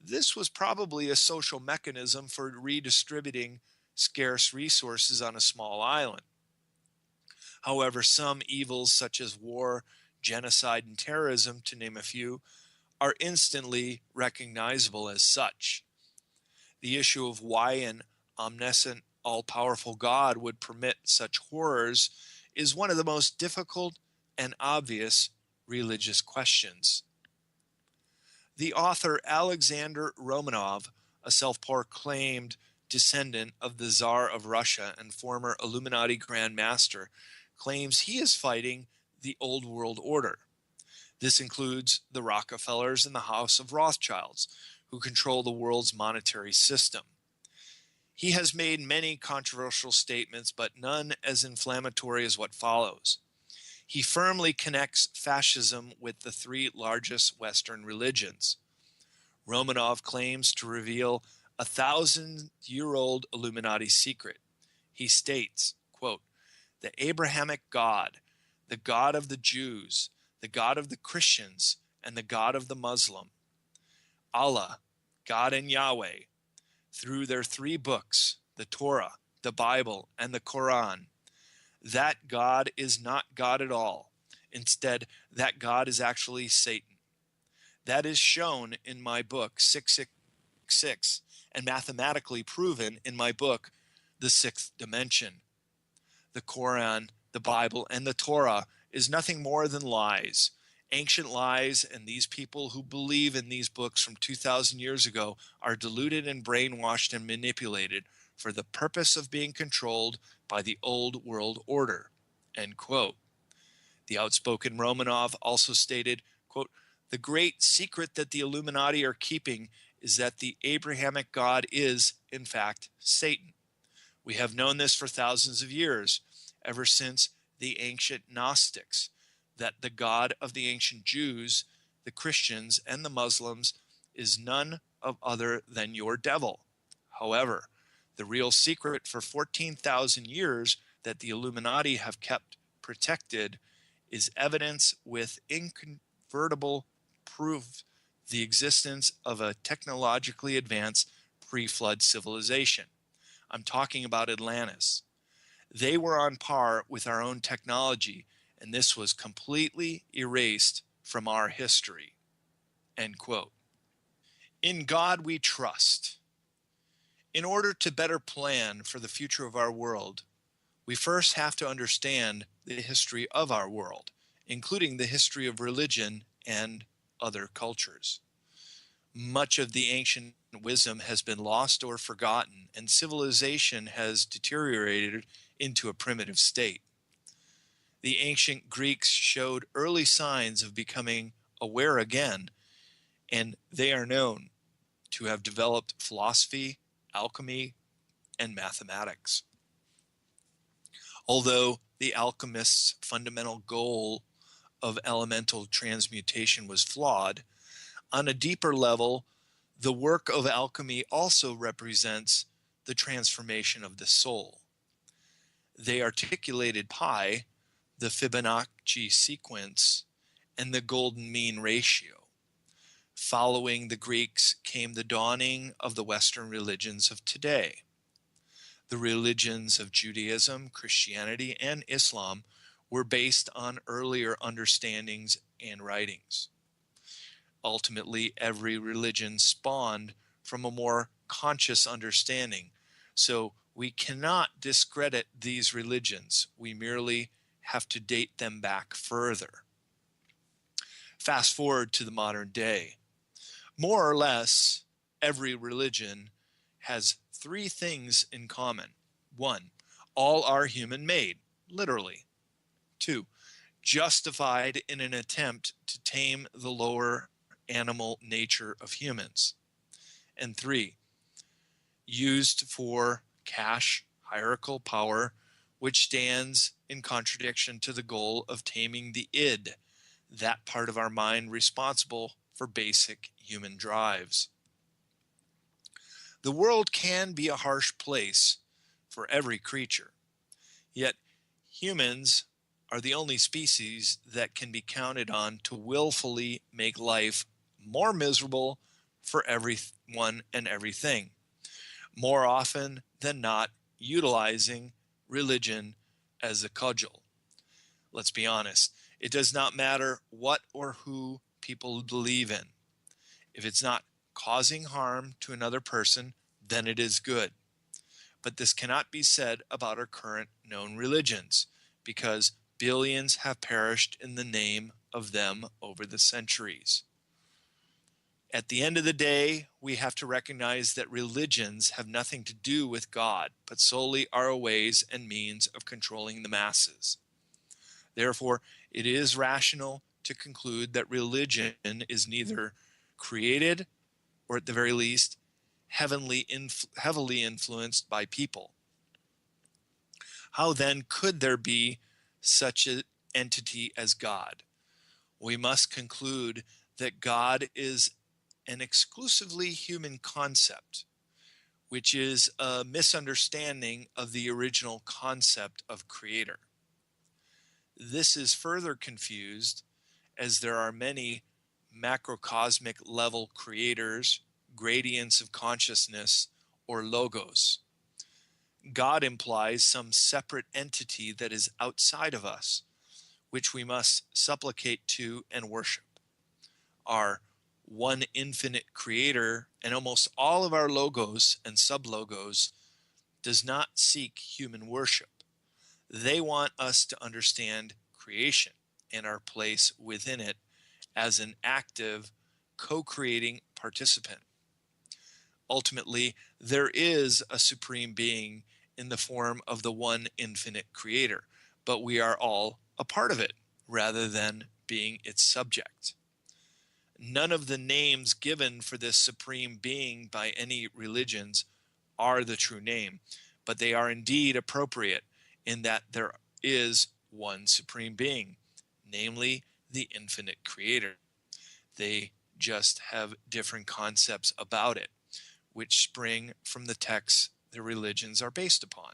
This was probably a social mechanism for redistributing scarce resources on a small island. However, some evils such as war, genocide, and terrorism, to name a few, are instantly recognizable as such. The issue of why an omniscient, all-powerful God would permit such horrors is one of the most difficult and obvious religious questions. The author Alexander Romanov, a self-proclaimed descendant of the Tsar of Russia and former Illuminati Grand Master, claims he is fighting the old world order. This includes the Rockefellers and the House of Rothschilds, who control the world's monetary system. He has made many controversial statements, but none as inflammatory as what follows. He firmly connects fascism with the three largest Western religions. Romanov claims to reveal a 1,000-year-old Illuminati secret. He states, quote, "The Abrahamic God, the God of the Jews, the God of the Christians, and the God of the Muslim, Allah, God and Yahweh, through their three books, the Torah, the Bible, and the Quran, that God is not God at all. Instead, that God is actually Satan. That is shown in my book, 666, and mathematically proven in my book, The Sixth Dimension. The Quran, the Bible, and the Torah is nothing more than lies, ancient lies, and these people who believe in these books from 2,000 years ago are deluded and brainwashed and manipulated for the purpose of being controlled by the old world order," end quote. The outspoken Romanov also stated, quote, "The great secret that the Illuminati are keeping is that the Abrahamic God is, in fact, Satan. We have known this for thousands of years, ever since the ancient Gnostics, that the God of the ancient Jews, the Christians, and the Muslims is none other than your devil. However, the real secret for 14,000 years that the Illuminati have kept protected is evidence with incontrovertible proof the existence of a technologically advanced pre-flood civilization. I'm talking about Atlantis. They were on par with our own technology, and this was completely erased from our history," end quote. In God we trust. In order to better plan for the future of our world, we first have to understand the history of our world, including the history of religion and other cultures. Much of the ancient wisdom has been lost or forgotten, and civilization has deteriorated into a primitive state. The ancient Greeks showed early signs of becoming aware again, and they are known to have developed philosophy, alchemy, and mathematics. Although the alchemists' fundamental goal of elemental transmutation was flawed, on a deeper level, the work of alchemy also represents the transformation of the soul. They articulated pi, the Fibonacci sequence, and the golden mean ratio. Following the Greeks came the dawning of the Western religions of today. The religions of Judaism, Christianity, and Islam were based on earlier understandings and writings. Ultimately, every religion spawned from a more conscious understanding. So we cannot discredit these religions. We merely have to date them back further. Fast forward to the modern day. More or less, every religion has three things in common. One, all are human-made, literally. Two, justified in an attempt to tame the lower animal nature of humans. And 3, used for cash hierarchical power, which stands in contradiction to the goal of taming the id, that part of our mind responsible for basic human drives. The world can be a harsh place for every creature, yet humans are the only species that can be counted on to willfully make life more miserable for everyone and everything, more often than not utilizing religion as a cudgel. Let's be honest, it does not matter what or who people believe in. If it's not causing harm to another person, then it is good. But this cannot be said about our current known religions, because billions have perished in the name of them over the centuries. At the end of the day, we have to recognize that religions have nothing to do with God, but solely are ways and means of controlling the masses. Therefore, it is rational to conclude that religion is neither created or, at the very least, heavily influenced by people. How then could there be such an entity as God? We must conclude that God is an exclusively human concept, which is a misunderstanding of the original concept of creator. This is further confused as there are many macrocosmic level creators, gradients of consciousness, or logos. God implies some separate entity that is outside of us, which we must supplicate to and worship. Our one infinite creator and almost all of our logos and sublogos does not seek human worship. They want us to understand creation and our place within it as an active, co-creating participant. Ultimately, there is a supreme being in the form of the one infinite creator, but we are all a part of it rather than being its subject. None of the names given for this supreme being by any religions are the true name, but they are indeed appropriate in that there is one supreme being, namely the infinite creator. They just have different concepts about it, which spring from the texts their religions are based upon.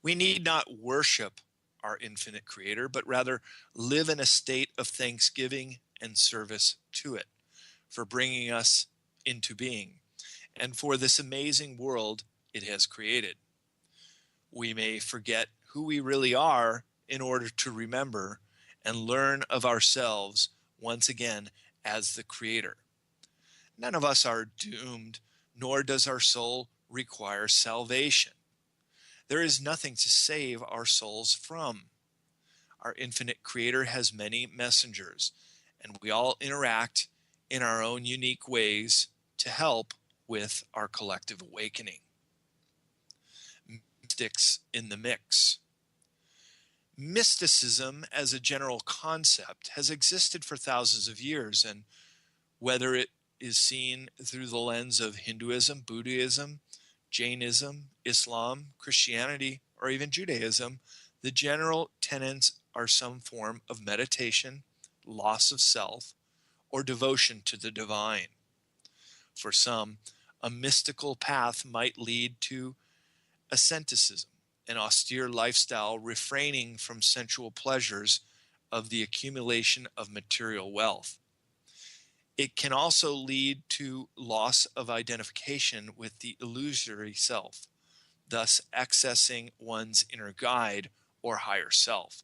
We need not worship our infinite creator, but rather live in a state of thanksgiving and service to it for bringing us into being and for this amazing world it has created. We may forget who we really are in order to remember and learn of ourselves once again as the creator. None of us are doomed, nor does our soul require salvation. There is nothing to save our souls from. Our infinite creator has many messengers, and we all interact in our own unique ways to help with our collective awakening. Mystics in the mix. Mysticism as a general concept has existed for thousands of years, and whether it is seen through the lens of Hinduism, Buddhism, Jainism, Islam, Christianity, or even Judaism, the general tenets are some form of meditation, loss of self, or devotion to the divine. For some, a mystical path might lead to asceticism, an austere lifestyle refraining from sensual pleasures of the accumulation of material wealth. It can also lead to loss of identification with the illusory self, thus accessing one's inner guide or higher self.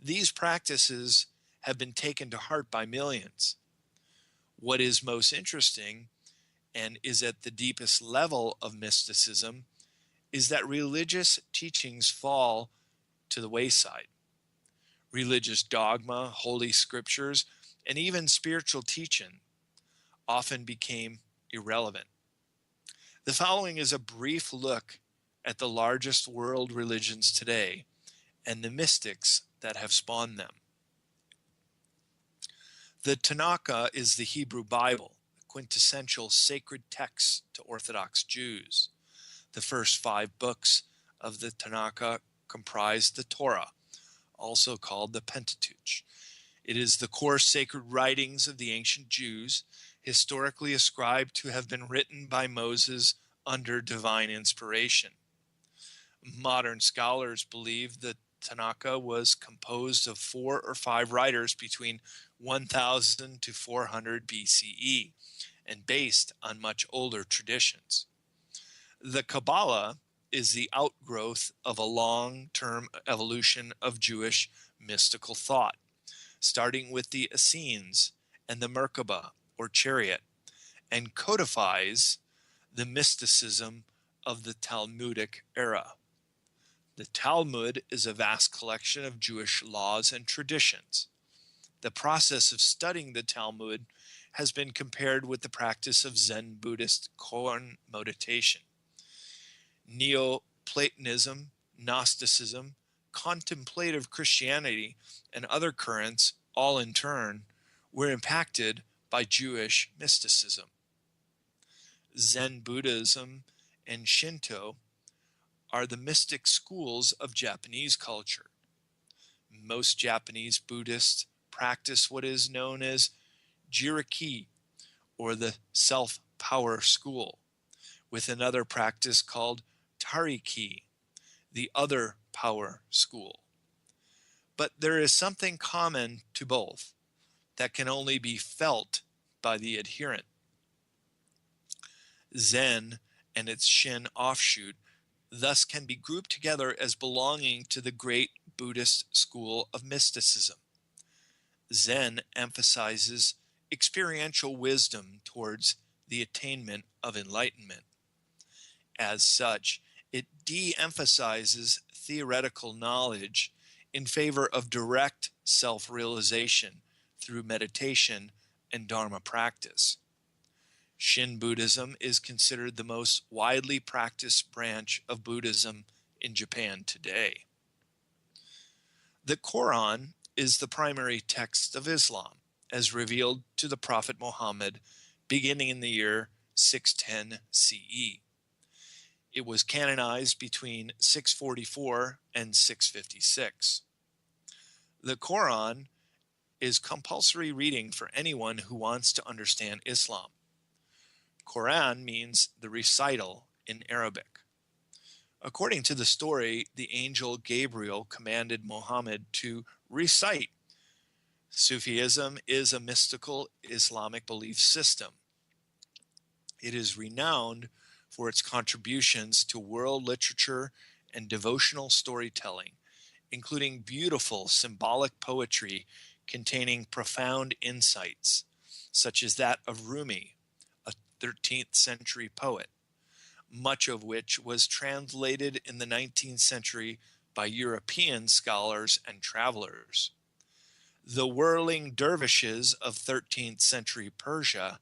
These practices have been taken to heart by millions. What is most interesting and is at the deepest level of mysticism is that religious teachings fall to the wayside. Religious dogma, holy scriptures, and even spiritual teaching often became irrelevant. The following is a brief look at the largest world religions today and the mystics that have spawned them. The Tanakh is the Hebrew Bible, quintessential sacred texts to Orthodox Jews. The first 5 books of the Tanakh comprise the Torah, also called the Pentateuch. It is the core sacred writings of the ancient Jews, historically ascribed to have been written by Moses under divine inspiration. Modern scholars believe that Tanakh was composed of 4 or 5 writers between 1000 to 400 BCE and based on much older traditions. The Kabbalah is the outgrowth of a long-term evolution of Jewish mystical thought, starting with the Essenes and the Merkabah, or chariot, and codifies the mysticism of the Talmudic era. The Talmud is a vast collection of Jewish laws and traditions. The process of studying the Talmud has been compared with the practice of Zen Buddhist koan meditation. Neoplatonism, Gnosticism, contemplative Christianity, and other currents, all in turn, were impacted by Jewish mysticism. Zen Buddhism and Shinto are the mystic schools of Japanese culture. Most Japanese Buddhists practice what is known as Jiriki, or the self-power school, with another practice called Tariki, the other power school. But there is something common to both that can only be felt by the adherent. Zen and its Shin offshoot thus can be grouped together as belonging to the great Buddhist school of mysticism. Zen emphasizes experiential wisdom towards the attainment of enlightenment. As such, it de-emphasizes theoretical knowledge in favor of direct self-realization through meditation and Dharma practice. Shin Buddhism is considered the most widely practiced branch of Buddhism in Japan today. The Quran is the primary text of Islam, as revealed to the Prophet Muhammad beginning in the year 610 CE. It was canonized between 644 and 656. The Quran is compulsory reading for anyone who wants to understand Islam. Quran means the recital in Arabic. According to the story, the angel Gabriel commanded Muhammad to recite. Sufism is a mystical Islamic belief system. It is renowned for its contributions to world literature and devotional storytelling, including beautiful symbolic poetry containing profound insights, such as that of Rumi, a 13th century poet, much of which was translated in the 19th century by European scholars and travelers. The whirling dervishes of 13th century Persia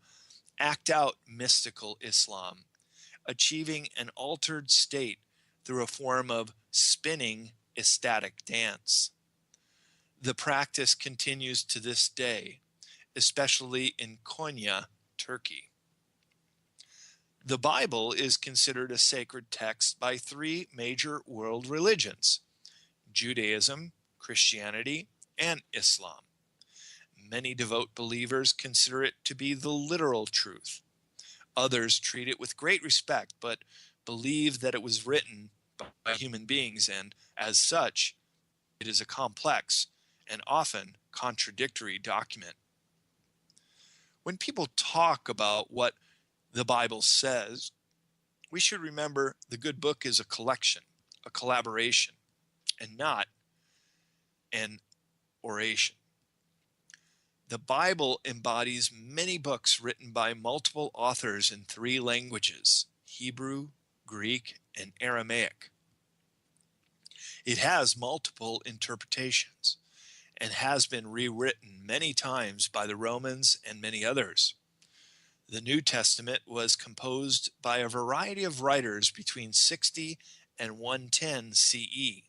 act out mystical Islam, achieving an altered state through a form of spinning ecstatic dance. The practice continues to this day, especially in Konya, Turkey. The Bible is considered a sacred text by 3 major world religions: Judaism, Christianity, and Islam. Many devout believers consider it to be the literal truth. Others treat it with great respect, but believe that it was written by human beings, and as such, it is a complex and often contradictory document. When people talk about what the Bible says, we should remember the good book is a collection, a collaboration, and not an oration. The Bible embodies many books written by multiple authors in 3 languages: Hebrew, Greek, and Aramaic. It has multiple interpretations and has been rewritten many times by the Romans and many others. The New Testament was composed by a variety of writers between 60 and 110 CE,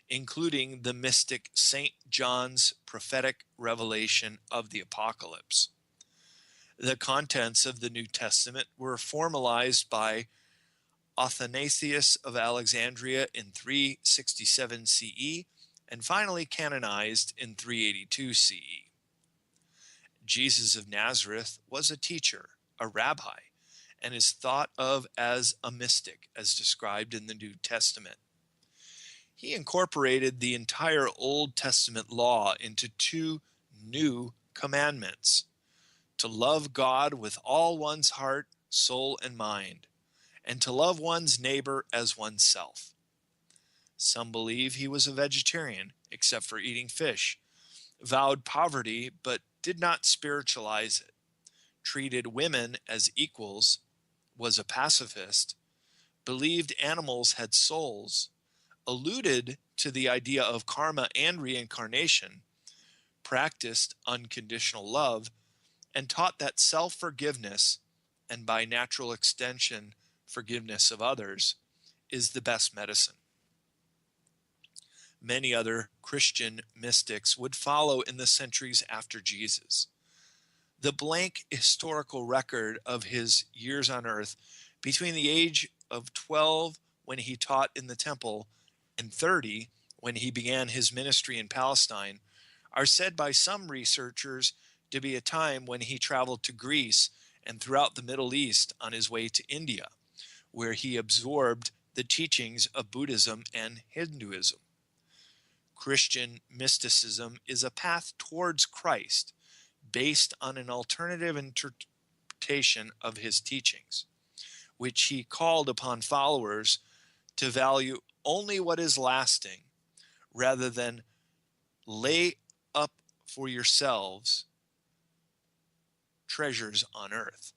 including the mystic St. John's prophetic revelation of the Apocalypse. The contents of the New Testament were formalized by Athanasius of Alexandria in 367 CE and finally canonized in 382 CE. Jesus of Nazareth was a teacher, a rabbi, and is thought of as a mystic, as described in the New Testament. He incorporated the entire Old Testament law into two new commandments: to love God with all one's heart, soul, and mind, and to love one's neighbor as oneself. Some believe he was a vegetarian, except for eating fish, vowed poverty but did not spiritualize it, treated women as equals, was a pacifist, believed animals had souls, alluded to the idea of karma and reincarnation, practiced unconditional love, and taught that self-forgiveness, and by natural extension, forgiveness of others, is the best medicine. Many other Christian mystics would follow in the centuries after Jesus. The blank historical record of his years on earth between the age of 12 when he taught in the temple and 30 when he began his ministry in Palestine are said by some researchers to be a time when he traveled to Greece and throughout the Middle East on his way to India, where he absorbed the teachings of Buddhism and Hinduism. Christian mysticism is a path towards Christ based on an alternative interpretation of his teachings, which he called upon followers to value only what is lasting rather than lay up for yourselves treasures on earth.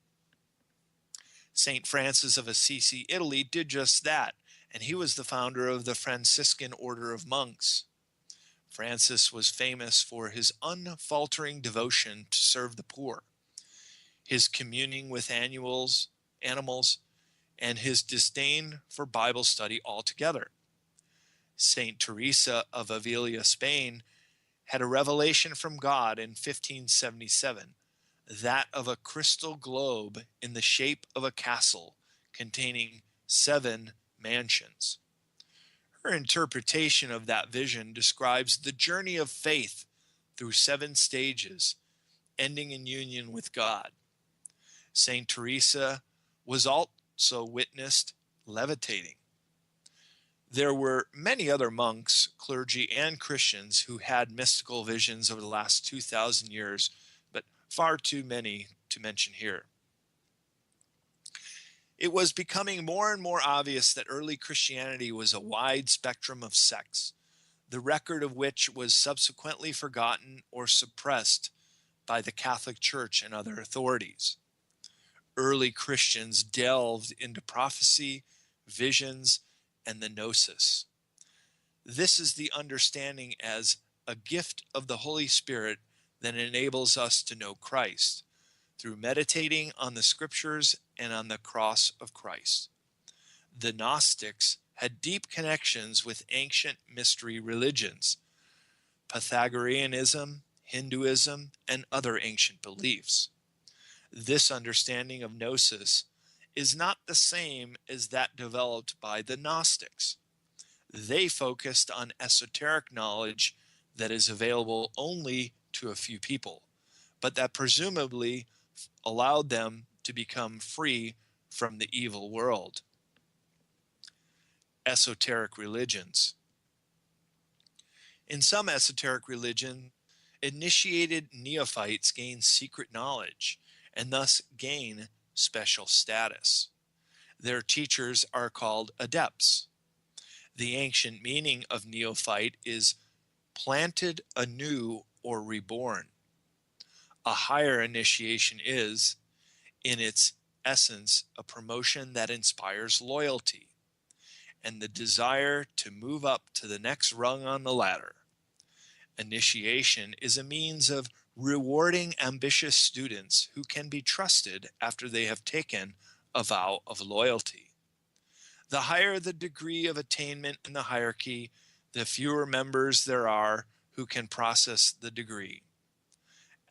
St. Francis of Assisi, Italy, did just that, and he was the founder of the Franciscan order of monks. Francis was famous for his unfaltering devotion to serve the poor, his communing with animals, and his disdain for Bible study altogether. St. Teresa of Avila, Spain, had a revelation from God in 1577, that of a crystal globe in the shape of a castle containing 7 mansions. Her interpretation of that vision describes the journey of faith through 7 stages, ending in union with God. St. Teresa was also witnessed levitating. There were many other monks, clergy, and Christians who had mystical visions over the last 2,000 years, but far too many to mention here. It was becoming more and more obvious that early Christianity was a wide spectrum of sects, the record of which was subsequently forgotten or suppressed by the Catholic Church and other authorities. Early Christians delved into prophecy, visions, and the gnosis. This is the understanding as a gift of the Holy Spirit that enables us to know Christ through meditating on the scriptures and on the cross of Christ. The Gnostics had deep connections with ancient mystery religions, Pythagoreanism, Hinduism, and other ancient beliefs. This understanding of gnosis is not the same as that developed by the Gnostics. They focused on esoteric knowledge that is available only to a few people, but that presumably allowed them to become free from the evil world. Esoteric religions. In some esoteric religions, initiated neophytes gain secret knowledge and thus gain special status. Their teachers are called adepts. The ancient meaning of neophyte is planted anew or reborn. A higher initiation is, in its essence, a promotion that inspires loyalty and the desire to move up to the next rung on the ladder. Initiation is a means of rewarding ambitious students who can be trusted after they have taken a vow of loyalty. The higher the degree of attainment in the hierarchy, the fewer members there are who can process the degree.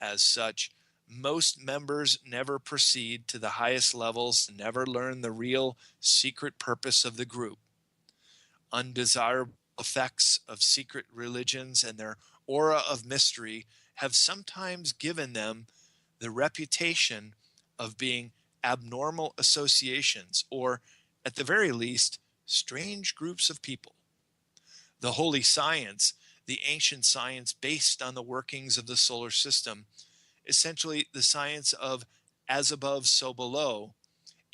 As such, Most members never proceed to the highest levels, never learn the real secret purpose of the group. Undesirable effects of secret religions and their aura of mystery have sometimes given them the reputation of being abnormal associations, or at the very least, strange groups of people. The holy science, the ancient science based on the workings of the solar system, essentially the science of as above, so below,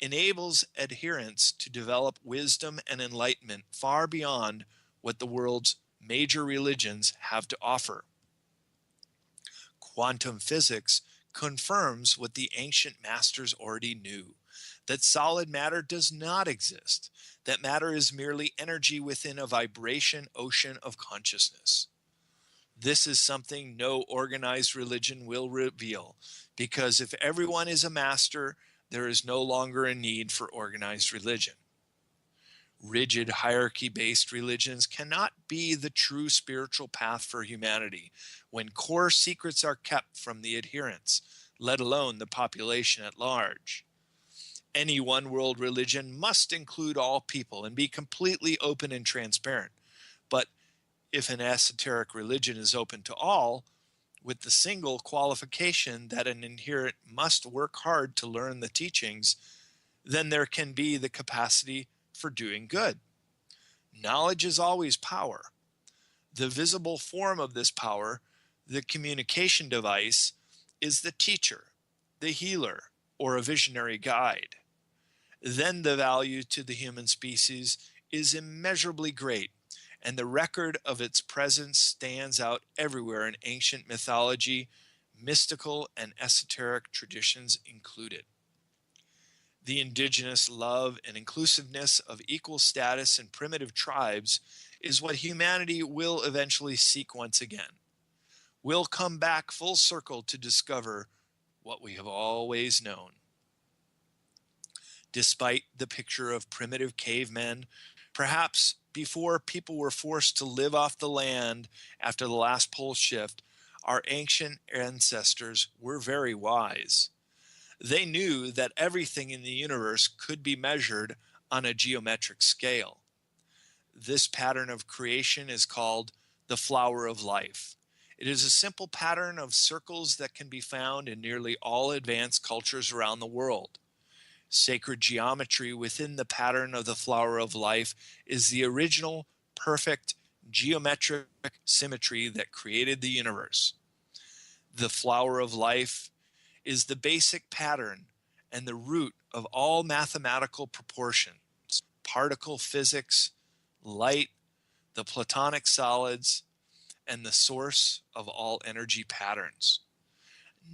enables adherents to develop wisdom and enlightenment far beyond what the world's major religions have to offer. Quantum physics confirms what the ancient masters already knew, that solid matter does not exist, that matter is merely energy within a vibration ocean of consciousness. This is something no organized religion will reveal, because if everyone is a master, there is no longer a need for organized religion. Rigid hierarchy-based religions cannot be the true spiritual path for humanity when core secrets are kept from the adherents, let alone the population at large. Any one world religion must include all people and be completely open and transparent. But if an esoteric religion is open to all, with the single qualification that an adherent must work hard to learn the teachings, then there can be the capacity for doing good. Knowledge is always power. The visible form of this power, the communication device, is the teacher, the healer, or a visionary guide. Then the value to the human species is immeasurably great, and the record of its presence stands out everywhere in ancient mythology, mystical and esoteric traditions included. The indigenous love and inclusiveness of equal status in primitive tribes is what humanity will eventually seek once again. We'll come back full circle to discover what we have always known. Despite the picture of primitive cavemen, perhaps before people were forced to live off the land after the last pole shift, our ancient ancestors were very wise. They knew that everything in the universe could be measured on a geometric scale. This pattern of creation is called the flower of life. It is a simple pattern of circles that can be found in nearly all advanced cultures around the world. Sacred geometry within the pattern of the flower of life is the original, perfect geometric symmetry that created the universe. The flower of life is the basic pattern and the root of all mathematical proportions, particle physics, light, the Platonic solids, and the source of all energy patterns.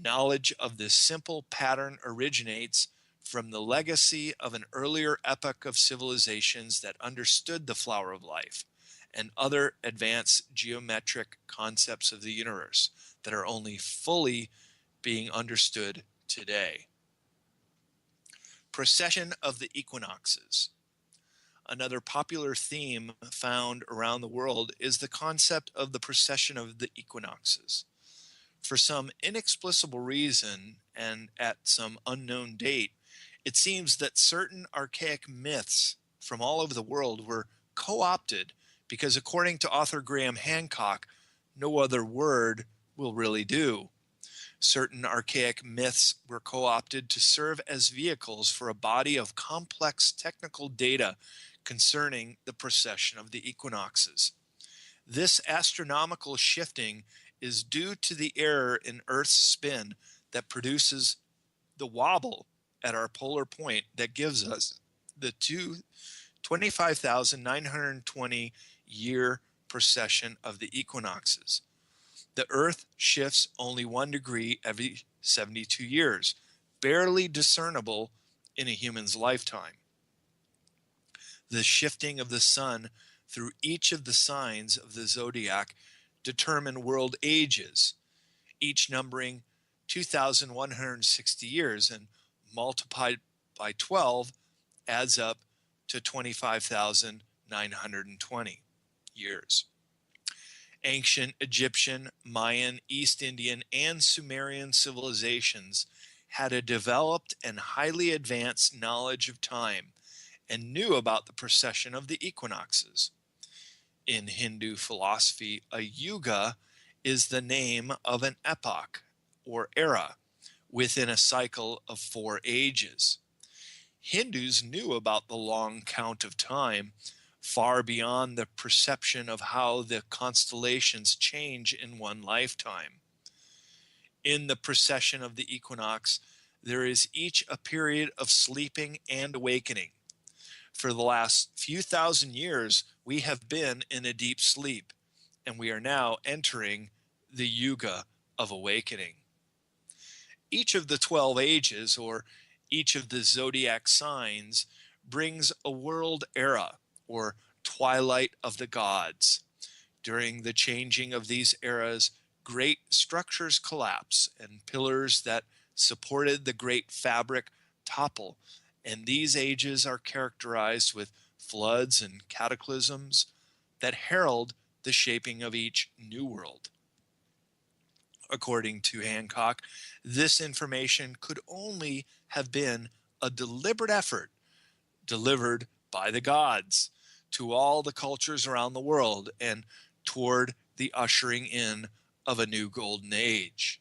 Knowledge of this simple pattern originates from the legacy of an earlier epoch of civilizations that understood the flower of life and other advanced geometric concepts of the universe that are only fully being understood today. Precession of the equinoxes. Another popular theme found around the world is the concept of the precession of the equinoxes. For some inexplicable reason and at some unknown date, it seems that certain archaic myths from all over the world were co-opted because, according to author Graham Hancock, no other word will really do. Certain archaic myths were co-opted to serve as vehicles for a body of complex technical data concerning the precession of the equinoxes. This astronomical shifting is due to the error in Earth's spin that produces the wobble at our polar point that gives us the 25,920 year precession of the equinoxes. The Earth shifts only 1 degree every 72 years, barely discernible in a human's lifetime. The shifting of the sun through each of the signs of the zodiac determine world ages, each numbering 2,160 years, and multiplied by 12 adds up to 25,920 years. Ancient Egyptian, Mayan, East Indian, and Sumerian civilizations had a developed and highly advanced knowledge of time and knew about the precession of the equinoxes. In Hindu philosophy, a yuga is the name of an epoch or era within a cycle of 4 ages. Hindus knew about the long count of time, far beyond the perception of how the constellations change in one lifetime. In the precession of the equinox, there is each a period of sleeping and awakening. For the last few thousand years, we have been in a deep sleep, and we are now entering the yuga of awakening. Each of the 12 ages, or each of the zodiac signs, brings a world era, or twilight of the gods. During the changing of these eras, great structures collapse, and pillars that supported the great fabric topple, and these ages are characterized with floods and cataclysms that herald the shaping of each new world. According to Hancock, this information could only have been a deliberate effort delivered by the gods to all the cultures around the world and toward the ushering in of a new golden age.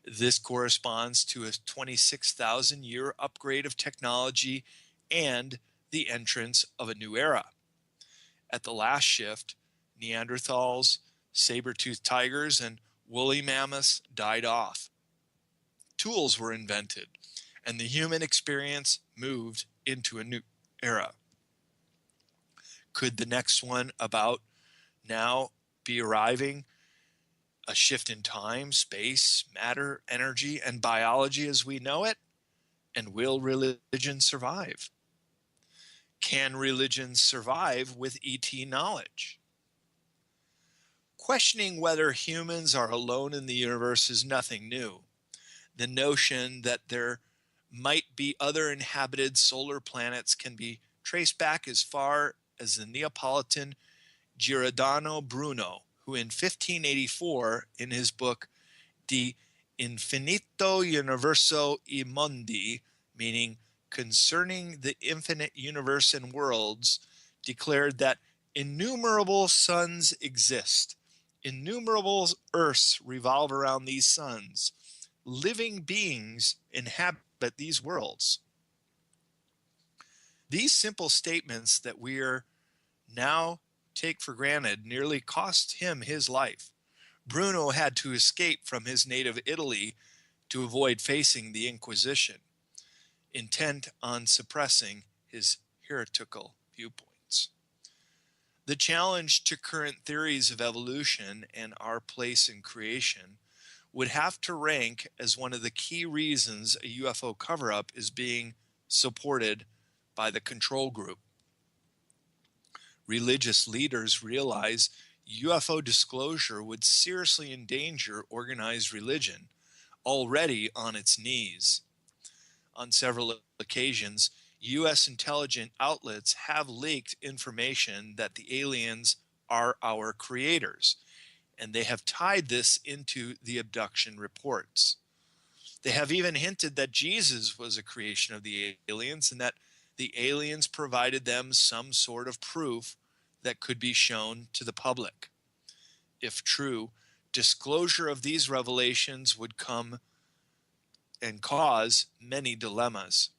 This corresponds to a 26,000-year upgrade of technology and the entrance of a new era. At the last shift, Neanderthals, saber-toothed tigers, and woolly mammoths died off. Tools were invented, and the human experience moved into a new era. Could the next one about now be arriving? A shift in time, space, matter, energy, and biology as we know it? And will religion survive? Can religion survive with ET knowledge? Questioning whether humans are alone in the universe is nothing new. The notion that there might be other inhabited solar planets can be traced back as far as the Neapolitan Giordano Bruno, who in 1584, in his book De Infinito Universo e Mundi, meaning Concerning the Infinite Universe and Worlds, declared that innumerable suns exist. Innumerable earths revolve around these suns. Living beings inhabit these worlds. These simple statements that we are now take for granted nearly cost him his life. Bruno had to escape from his native Italy to avoid facing the Inquisition, intent on suppressing his heretical viewpoints. The challenge to current theories of evolution and our place in creation would have to rank as one of the key reasons a UFO cover-up is being supported by the control group. Religious leaders realize UFO disclosure would seriously endanger organized religion, already on its knees. On several occasions, U.S. intelligence outlets have leaked information that the aliens are our creators, and they have tied this into the abduction reports. They have even hinted that Jesus was a creation of the aliens and that the aliens provided them some sort of proof that could be shown to the public. If true, disclosure of these revelations would come and cause many dilemmas.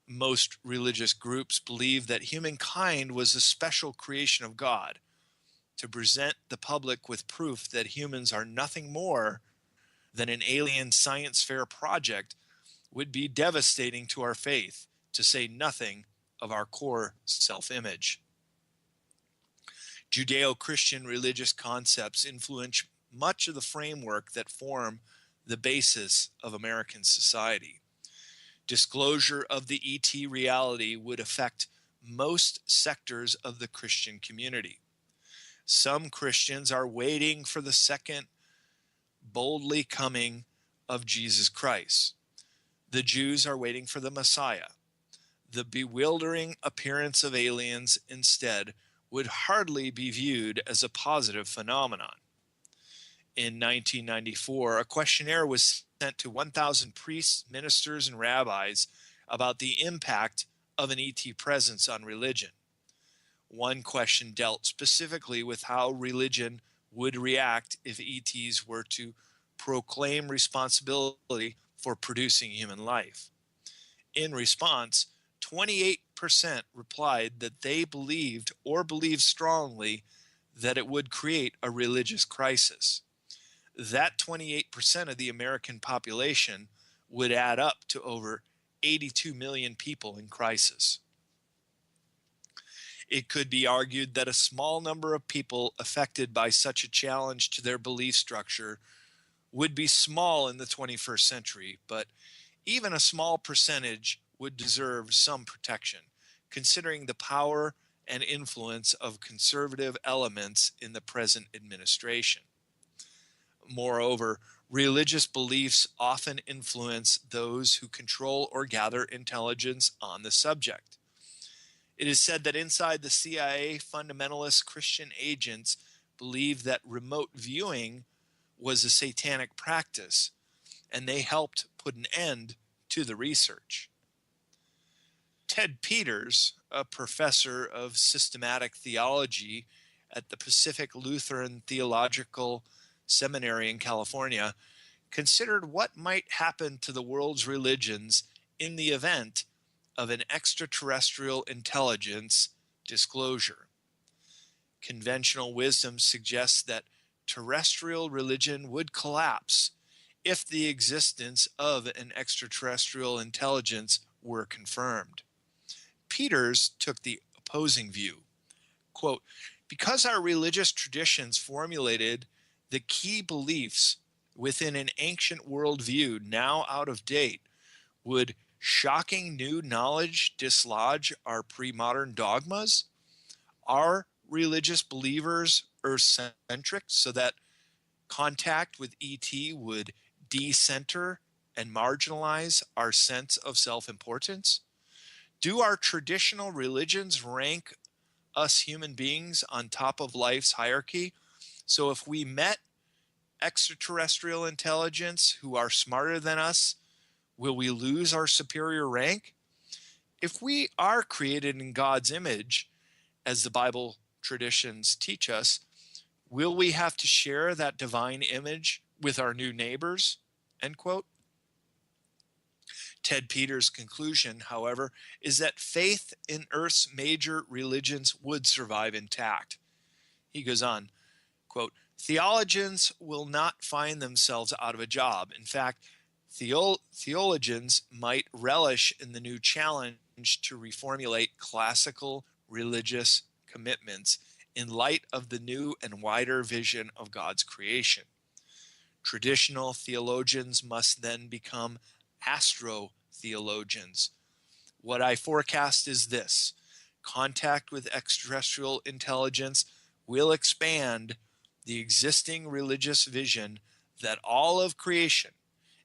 Most religious groups believe that humankind was a special creation of God. To present the public with proof that humans are nothing more than an alien science fair project would be devastating to our faith, to say nothing of our core self-image. Judeo-Christian religious concepts influence much of the framework that form the basis of American society. Disclosure of the ET reality would affect most sectors of the Christian community. Some Christians are waiting for the second boldly coming of Jesus Christ. The Jews are waiting for the Messiah. The bewildering appearance of aliens instead would hardly be viewed as a positive phenomenon. In 1994, a questionnaire was sent to 1,000 priests, ministers, and rabbis about the impact of an ET presence on religion. One question dealt specifically with how religion would react if ETs were to proclaim responsibility for producing human life. In response, 28% replied that they believed or believed strongly that it would create a religious crisis. That 28% of the American population would add up to over 82 million people in crisis. It could be argued that a small number of people affected by such a challenge to their belief structure would be small in the 21st century, but even a small percentage would deserve some protection, considering the power and influence of conservative elements in the present administration. Moreover, religious beliefs often influence those who control or gather intelligence on the subject. It is said that inside the CIA, fundamentalist Christian agents believed that remote viewing was a satanic practice, and they helped put an end to the research. Ted Peters, a professor of systematic theology at the Pacific Lutheran Theological Seminary in California, considered what might happen to the world's religions in the event of an extraterrestrial intelligence disclosure. Conventional wisdom suggests that terrestrial religion would collapse if the existence of an extraterrestrial intelligence were confirmed. Peters took the opposing view. Quote, because our religious traditions formulated the key beliefs within an ancient worldview now out of date, would shocking new knowledge dislodge our pre-modern dogmas? Are religious believers earth-centric so that contact with ET would decenter and marginalize our sense of self-importance? Do our traditional religions rank us human beings on top of life's hierarchy? So if we met extraterrestrial intelligence who are smarter than us, will we lose our superior rank? If we are created in God's image, as the Bible traditions teach us, will we have to share that divine image with our new neighbors? End quote. Ted Peters' conclusion, however, is that faith in Earth's major religions would survive intact. He goes on, quote, theologians will not find themselves out of a job. In fact, theologians might relish in the new challenge to reformulate classical religious commitments in light of the new and wider vision of God's creation. Traditional theologians must then become astro-theologians. What I forecast is this: contact with extraterrestrial intelligence will expand the existing religious vision that all of creation,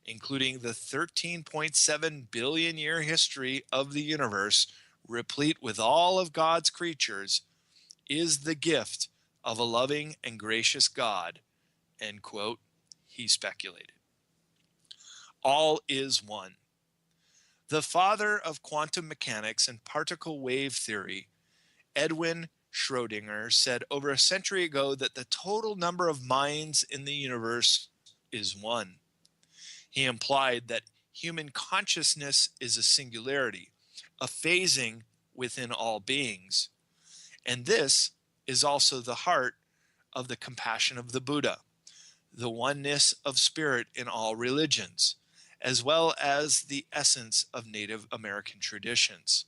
including the 13.7 billion year history of the universe, replete with all of God's creatures, is the gift of a loving and gracious God, end quote, he speculated. All is one. The father of quantum mechanics and particle wave theory, Edwin Schrödinger, said over a century ago that the total number of minds in the universe is one. He implied that human consciousness is a singularity, a phasing within all beings. And this is also the heart of the compassion of the Buddha, the oneness of spirit in all religions, as well as the essence of Native American traditions.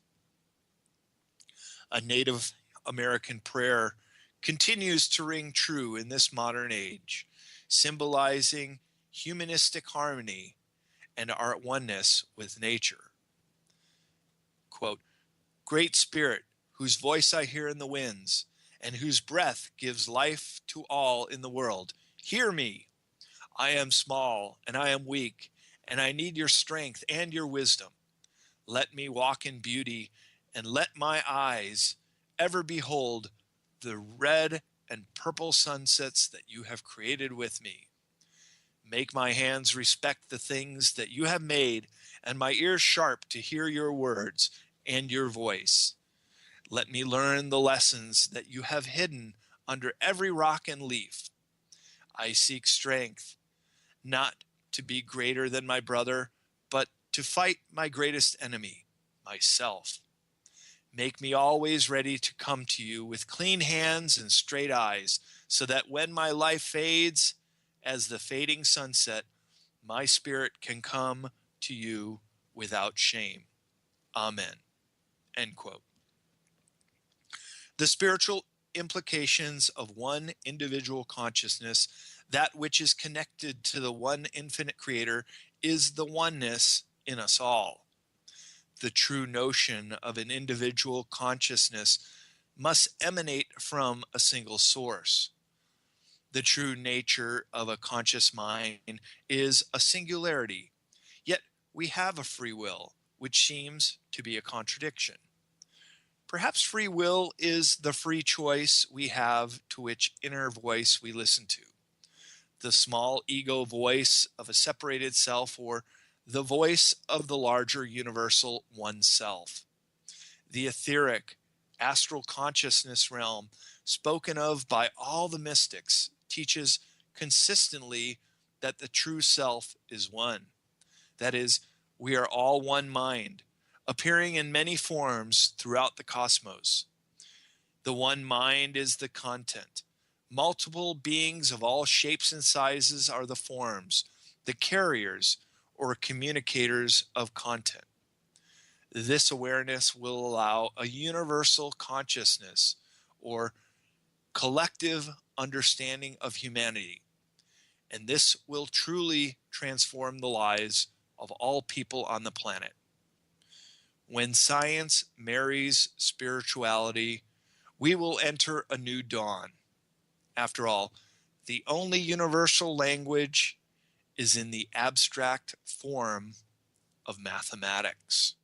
A Native American prayer continues to ring true in this modern age, symbolizing humanistic harmony and our oneness with nature. Quote, Great Spirit, whose voice I hear in the winds, and whose breath gives life to all in the world, hear me. I am small and I am weak, and I need your strength and your wisdom. Let me walk in beauty, and let my eyes ever behold the red and purple sunsets that you have created with me. Make my hands respect the things that you have made, and my ears sharp to hear your words and your voice. Let me learn the lessons that you have hidden under every rock and leaf. I seek strength, not to be greater than my brother, but to fight my greatest enemy, myself. Make me always ready to come to you with clean hands and straight eyes, so that when my life fades as the fading sunset, my spirit can come to you without shame. Amen. End quote. The spiritual implications of one individual consciousness, that which is connected to the one infinite creator, is the oneness in us all. The true notion of an individual consciousness must emanate from a single source. The true nature of a conscious mind is a singularity, yet we have a free will, which seems to be a contradiction. Perhaps free will is the free choice we have to which inner voice we listen to. The small ego voice of a separated self, or the voice of the larger universal oneself. The etheric, astral consciousness realm, spoken of by all the mystics, teaches consistently that the true self is one. That is, we are all one mind, appearing in many forms throughout the cosmos. The one mind is the content. Multiple beings of all shapes and sizes are the forms, the carriers or communicators of content. This awareness will allow a universal consciousness or collective understanding of humanity, and this will truly transform the lives of all people on the planet. When science marries spirituality, we will enter a new dawn. After all, the only universal language is in the abstract form of mathematics.